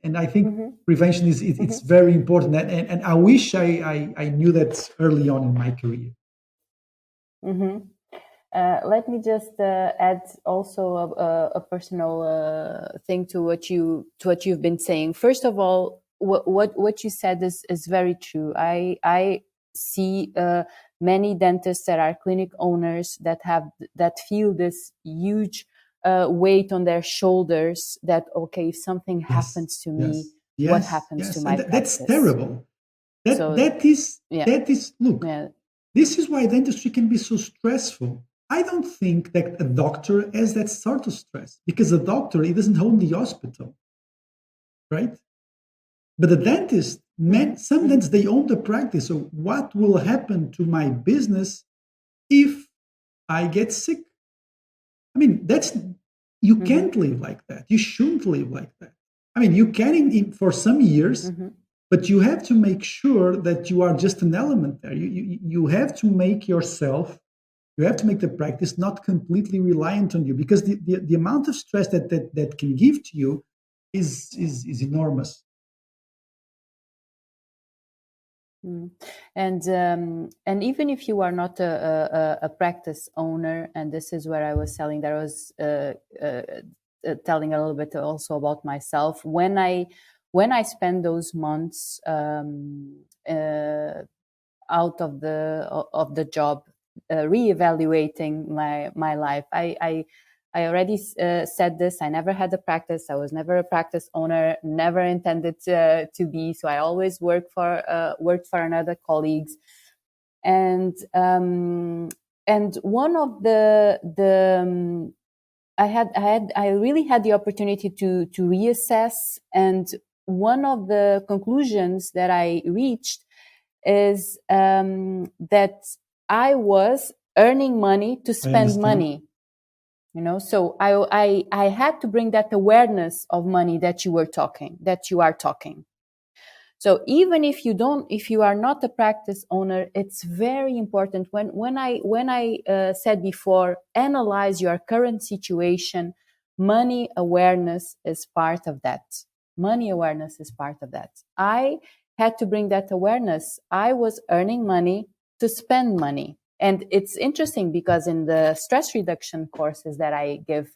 And I think prevention it's very important. And I wish I knew that early on in my career.
Let me just add also a personal thing to what you've been saying. First of all, what you said is very true. I see many dentists that are clinic owners that feel this huge weight on their shoulders. That okay, if something happens to me, what happens to my practice?
That's terrible. That is look. Yeah. This is why dentistry can be so stressful. I don't think that a doctor has that sort of stress, because a doctor, he doesn't own the hospital, right? But the dentist, some dentists, they own the practice. So what will happen to my business if I get sick? I mean, you can't live like that. You shouldn't live like that. I mean, you can for some years, but you have to make sure that you are just an element there. You have to make yourself, you have to make the practice not completely reliant on you, because the amount of stress that can give to you is enormous.
And even if you are not a practice owner, and this is where I was telling that I was telling a little bit also about myself, when I spend those months out of the job, reevaluating my life, I already said this. I never had a practice. I was never a practice owner. Never intended to be. So I always worked for another colleagues. And one of I really had the opportunity to reassess. And one of the conclusions that I reached is that I was earning money to spend money. So I had to bring that awareness of money that you are talking. So even if you are not a practice owner, it's very important when I said before, analyze your current situation. Money awareness is part of that. I had to bring that awareness. I was earning money to spend money. And it's interesting because in the stress reduction courses that I give,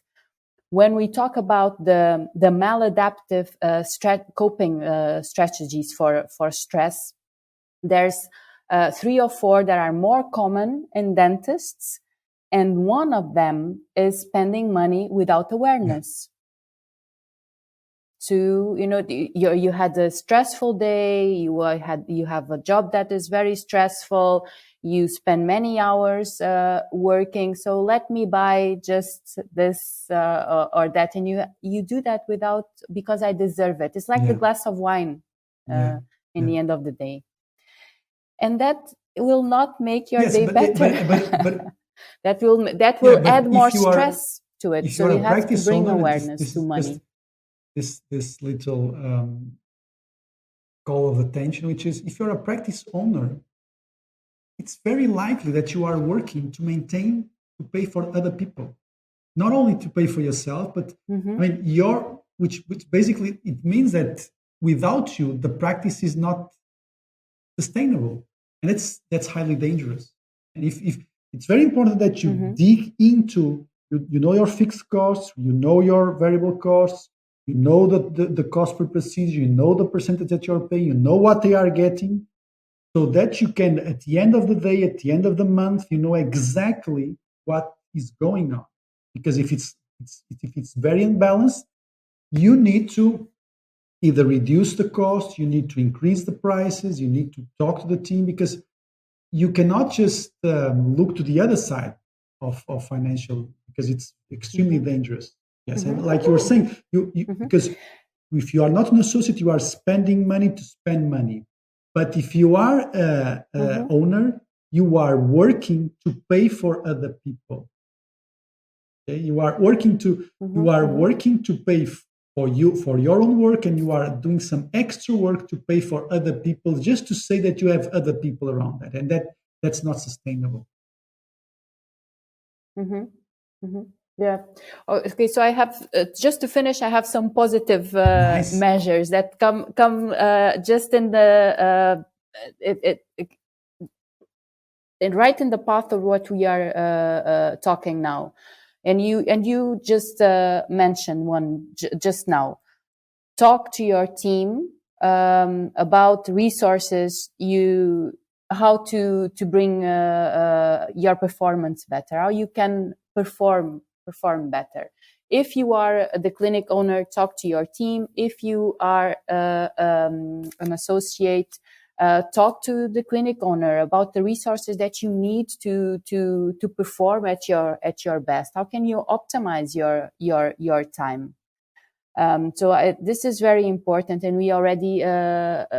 when we talk about the maladaptive coping strategies for stress, there's 3 or 4 that are more common in dentists. And one of them is spending money without awareness. So, you had a stressful day, you have a job that is very stressful, you spend many hours working, so let me buy just this or that, and you do that because I deserve it. It's like the glass of wine in the end of the day. And that will not make your day better. That will add more stress to it. So you have to bring awareness to money.
This little call of attention, which is, if you're a practice owner, it's very likely that you are working to pay for other people, not only to pay for yourself, but I mean which basically it means that without you, the practice is not sustainable, and that's highly dangerous. And if it's very important that you dig into, you know your fixed costs, you know your variable costs. You know the cost per procedure, you know the percentage that you're paying, you know what they are getting, so that you can, at the end of the day, at the end of the month, you know exactly what is going on. Because if it's very imbalanced, you need to either reduce the cost, you need to increase the prices, you need to talk to the team, because you cannot just look to the other side of financial, because it's extremely dangerous. Yes, and like you were saying, because if you are not an associate, you are spending money to spend money. But if you are a owner, you are working to pay for other people. Okay? You are working to pay for your own work, and you are doing some extra work to pay for other people, just to say that you have other people around that, and that's not sustainable.
Yeah. Okay. So I have just to finish. I have some positive
Nice.
measures that come just in the right in the path of what we are talking now. And you just mentioned one just now. Talk to your team about resources, how to bring your performance better, how you can perform better. If you are the clinic owner, talk to your team. If you are an associate, talk to the clinic owner about the resources that you need to perform at your best. How can you optimize your time? So this is very important, and we already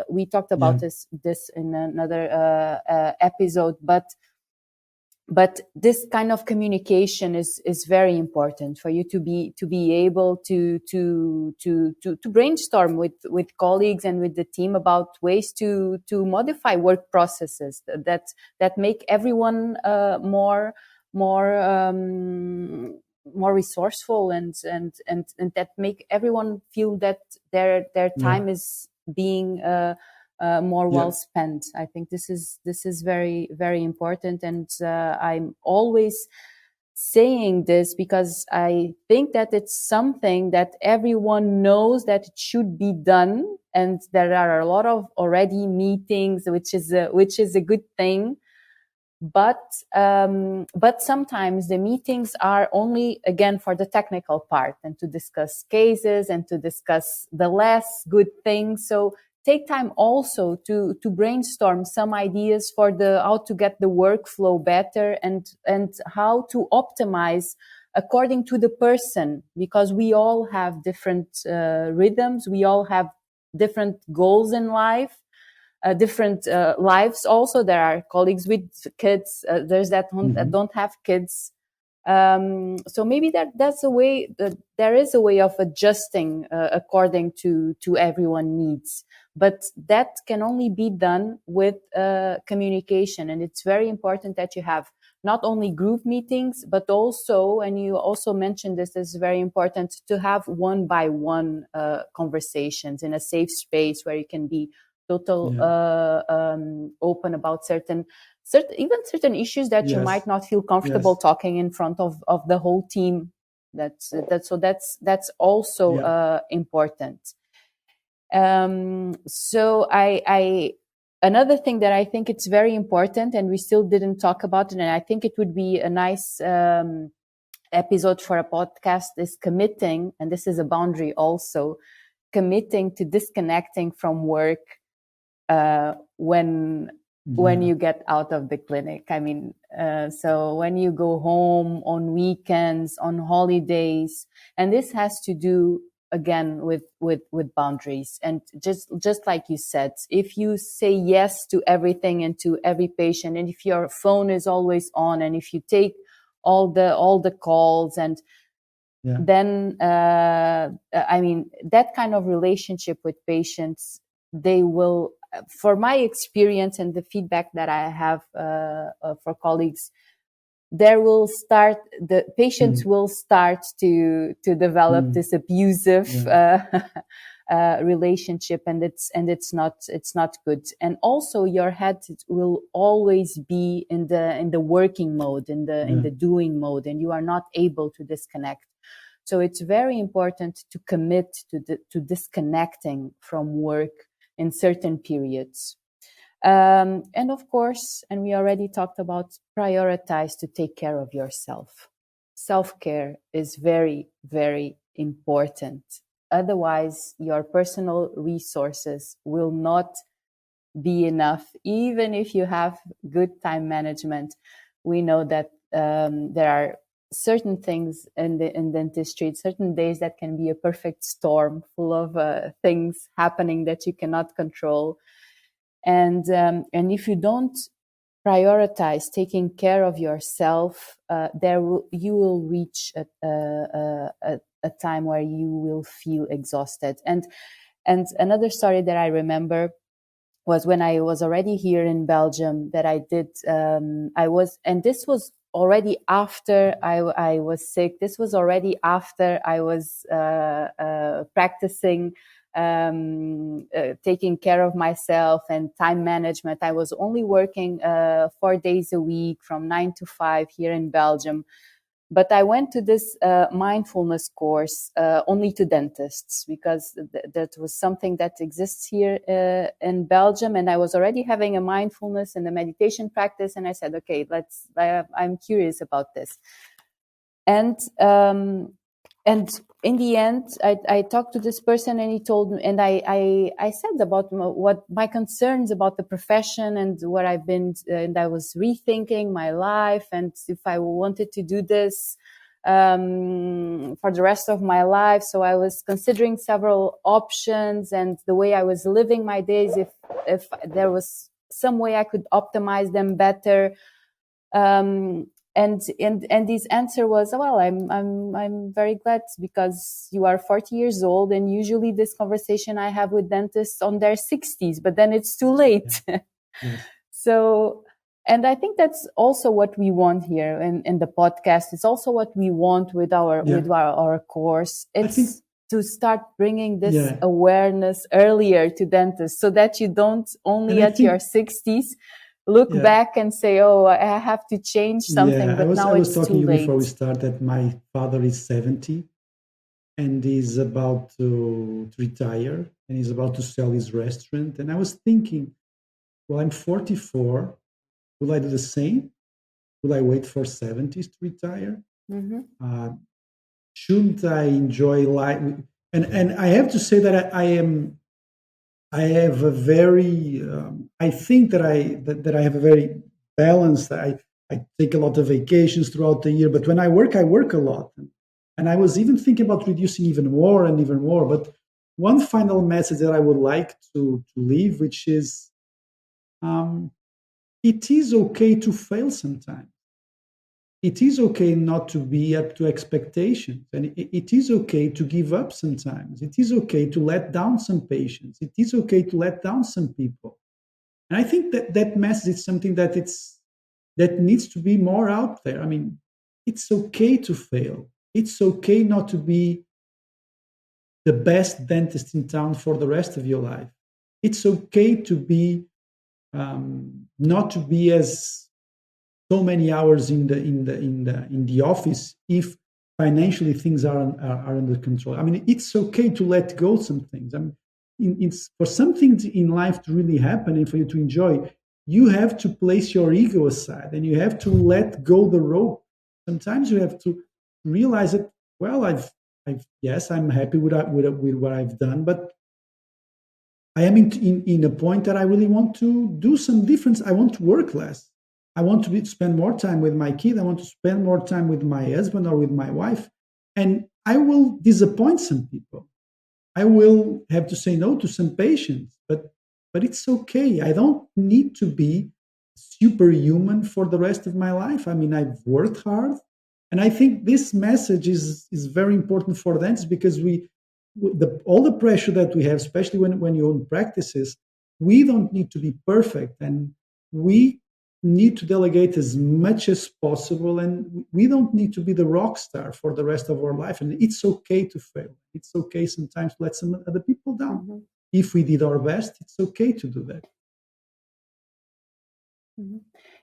we talked about this in another episode. But this kind of communication is very important for you to be able to brainstorm with colleagues and with the team about ways to modify work processes that make everyone more resourceful and that make everyone feel that their time is being more well spent. I think this is very, very important, and I'm always saying this because I think that it's something that everyone knows that it should be done, and there are a lot of already meetings, which is a good thing. But sometimes the meetings are only, again, for the technical part and to discuss cases and to discuss the less good things. So take time also to brainstorm some ideas for how to get the workflow better and how to optimize according to the person, because we all have different rhythms. We all have different goals in life. Different lives also. There are colleagues with kids. There's that don't have kids. So maybe that's a way. There is a way of adjusting according to everyone's needs. But that can only be done with communication. And it's very important that you have not only group meetings, but also, and you also mentioned this is very important, to have one-by-one conversations in a safe space where you can be open about certain issues that you might not feel comfortable talking in front of the whole team. That's also important. So I another thing that I think it's very important, and we still didn't talk about it, and I think it would be a nice episode for a podcast, is committing, and this is a boundary also, committing to disconnecting from work when you get out of the clinic. I mean, so when you go home on weekends, on holidays, and this has to do again with boundaries. And just like you said, if you say yes to everything and to every patient, and if your phone is always on, and if you take all the calls, and then I mean, that kind of relationship with patients, they will, for my experience and the feedback that I have for colleagues, the patients will start to develop this abusive relationship, and it's not good. And also your head will always be in the working mode, in the doing mode, and you are not able to disconnect. So it's very important to commit to disconnecting from work in certain periods. And of course, and we already talked about, prioritize to take care of yourself. Self-care is very, very important. otherwise your personal resources will not be enough. Even if you have good time management, we know that there are certain things in dentistry, certain days that can be a perfect storm full of things happening that you cannot control. And if you don't prioritize taking care of yourself, you will reach a time where you will feel exhausted. And another story that I remember was when I was already here in Belgium that I did. And this was already after I was sick. This was already after I was practicing taking care of myself and time management. I was only working 4 days a week from 9 to 5 here in Belgium. But I went to this mindfulness course only to dentists, because that was something that exists here in Belgium. And I was already having a mindfulness and a meditation practice. And I said, okay, I'm curious about this. And in the end, I talked to this person, and he told me, and I said about what my concerns about the profession and what I've been, and I was rethinking my life, and if I wanted to do this for the rest of my life. So I was considering several options and the way I was living my days, if there was some way I could optimize them better. And his answer was, well, I'm very glad, because you are 40 years old, and usually this conversation I have with dentists on their 60s, but then it's too late. Yeah. Yeah. So, and I think that's also what we want here in the podcast. It's also what we want with our course. It's to start bringing this awareness earlier to dentists, so that you don't only at your 60s look back and say, oh, I have to change something, but now it's too late. I was talking to you
before we started. My father is 70 and he's about to retire, and he's about to sell his restaurant. And I was thinking, well, I'm 44. Will I do the same? Will I wait for 70s to retire? Mm-hmm. Shouldn't I enjoy life? And I have to say that I have a very, I think that I have a very balanced, I take a lot of vacations throughout the year, but when I work a lot. And I was even thinking about reducing even more. But one final message that I would like to leave, which is, it is okay to fail sometimes. It is okay not to be up to expectations. And it is okay to give up sometimes. It is okay to let down some patients. It is okay to let down some people. And I think that message is something that needs to be more out there. I mean, it's okay to fail. It's okay not to be the best dentist in town for the rest of your life. It's okay to be not to be as so many hours in the office if financially things are under control. I mean, it's okay to let go some things. I mean, it's for some things in life to really happen and for you to enjoy, you have to place your ego aside and you have to let go the rope. Sometimes you have to realize that, well, I'm happy with what I've done, but I am in a point that I really want to do some difference. I want to work less. I want to spend more time with my kid. I want to spend more time with my husband or with my wife. And I will disappoint some people. I will have to say no to some patients, but it's okay. I don't need to be superhuman for the rest of my life. I mean, I've worked hard. And I think this message is very important for dentists, because all the pressure that we have, especially when you own practices, we don't need to be perfect. And we need to delegate as much as possible, and we don't need to be the rock star for the rest of our life. And it's okay to fail. It's okay sometimes to let some other people down. Mm-hmm. If we did our best, it's okay to do that.
Mm-hmm.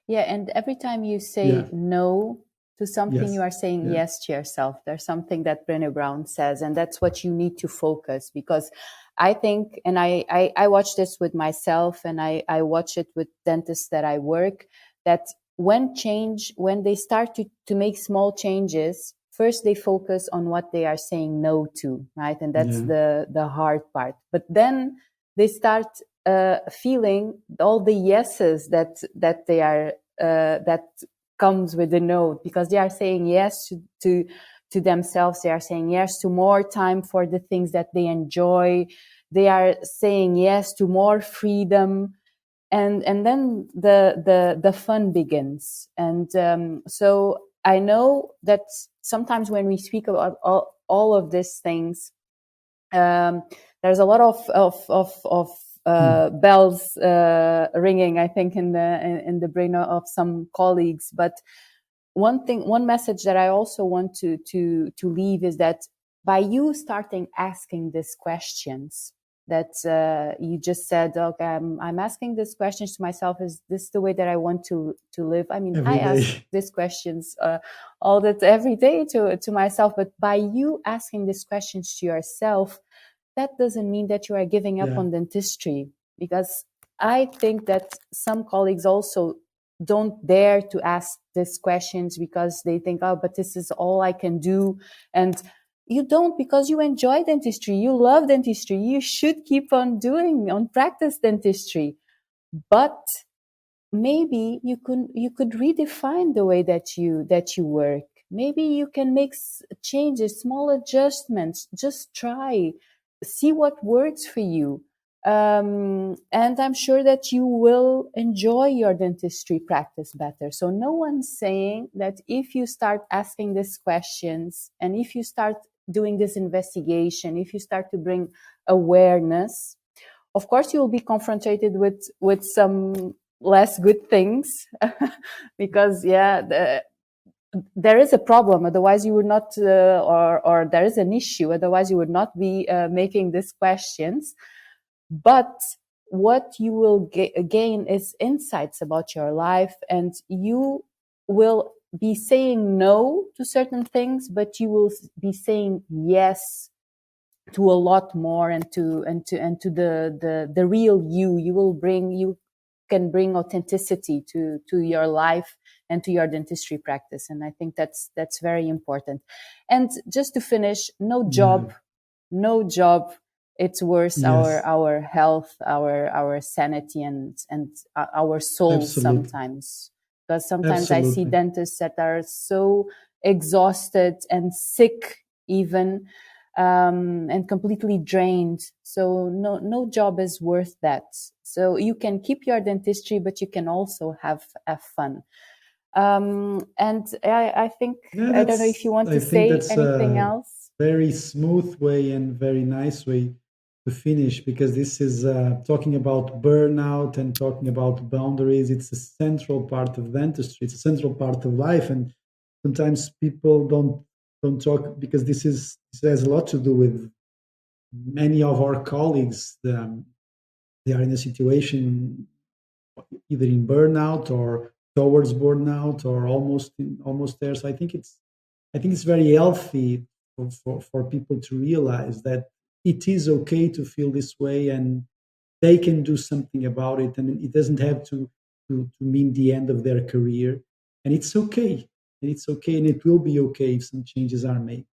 Yeah, and every time you say no to something, you are saying yes to yourself. There's something that Brené Brown says, and that's what you need to focus, because I think, and I watch this with myself, and I watch it with dentists that I work, that when they start to make small changes, first they focus on what they are saying no to, right? And that's the hard part. But then they start feeling all the yeses that they are that comes with the no, because they are saying yes to themselves. They are saying yes to more time for the things that they enjoy. They are saying yes to more freedom. And then the fun begins. And so I know that sometimes when we speak about all of these things, there's a lot of bells ringing, I think, in the brain of some colleagues. But one message that I also want to leave is that by you starting asking these questions, that you just said, okay, I'm asking these questions to myself. Is this the way that I want to live? I mean, I ask these questions every day to myself. But by you asking these questions to yourself, that doesn't mean that you are giving up on dentistry, because I think that some colleagues also don't dare to ask these questions because they think, oh, but this is all I can do. And you don't, because you enjoy dentistry, you love dentistry, you should keep on practice dentistry. But maybe you could redefine the way that you work. Maybe you can make changes, small adjustments. Just try, see what works for you. And I'm sure that you will enjoy your dentistry practice better. So no one's saying that if you start asking these questions and if you start doing this investigation, if you start to bring awareness, of course you will be confronted with some less good things because there is a problem, otherwise you would not or there is an issue, otherwise you would not be making these questions. But what you will gain is insights about your life, and you will be saying no to certain things, but you will be saying yes to a lot more, and to the real you. You can bring authenticity to your life and to your dentistry practice. And I think that's very important. And just to finish, no job, it's worth our health, our sanity, and our soul. Sometimes, because sometimes I see dentists that are so exhausted and sick even, and completely drained. So no job is worth that. So you can keep your dentistry, but you can also have fun. And I think, I don't know if you want to say anything else.
Very smooth way and very nice way to finish, because this is talking about burnout and talking about boundaries. It's a central part of dentistry. It's a central part of life, and sometimes people don't talk, because this has a lot to do with many of our colleagues. They are in a situation either in burnout or towards burnout or almost there. So I think it's very healthy for people to realize that it is okay to feel this way, and they can do something about it, and it doesn't have to mean the end of their career. And it's okay. And it's okay, and it will be okay if some changes are made.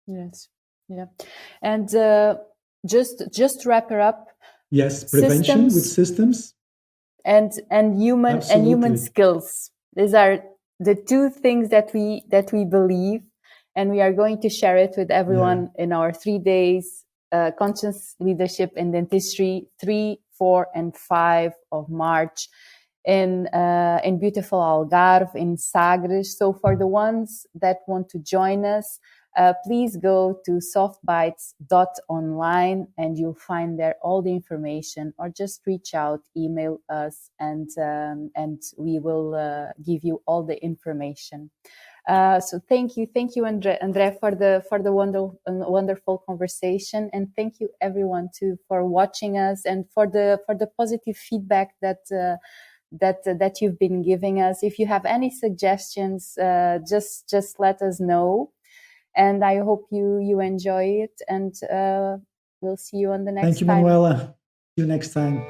Yes. Yeah. And just to wrap it up.
Yes, prevention with systems
and human skills. These are the two things that we believe, and we are going to share it with everyone in our 3 days conscious leadership in dentistry, 3, 4, and 5 of March in beautiful Algarve, in Sagres. So for the ones that want to join us, please go to softbites.online and you'll find there all the information, or just reach out, email us, and we will give you all the information. So thank you, André, for the wonderful conversation, and thank you everyone too for watching us and for the positive feedback that you've been giving us. If you have any suggestions, just let us know. And I hope you enjoy it, and we'll see you on the next time.
Thank you, Manuela. See you next time.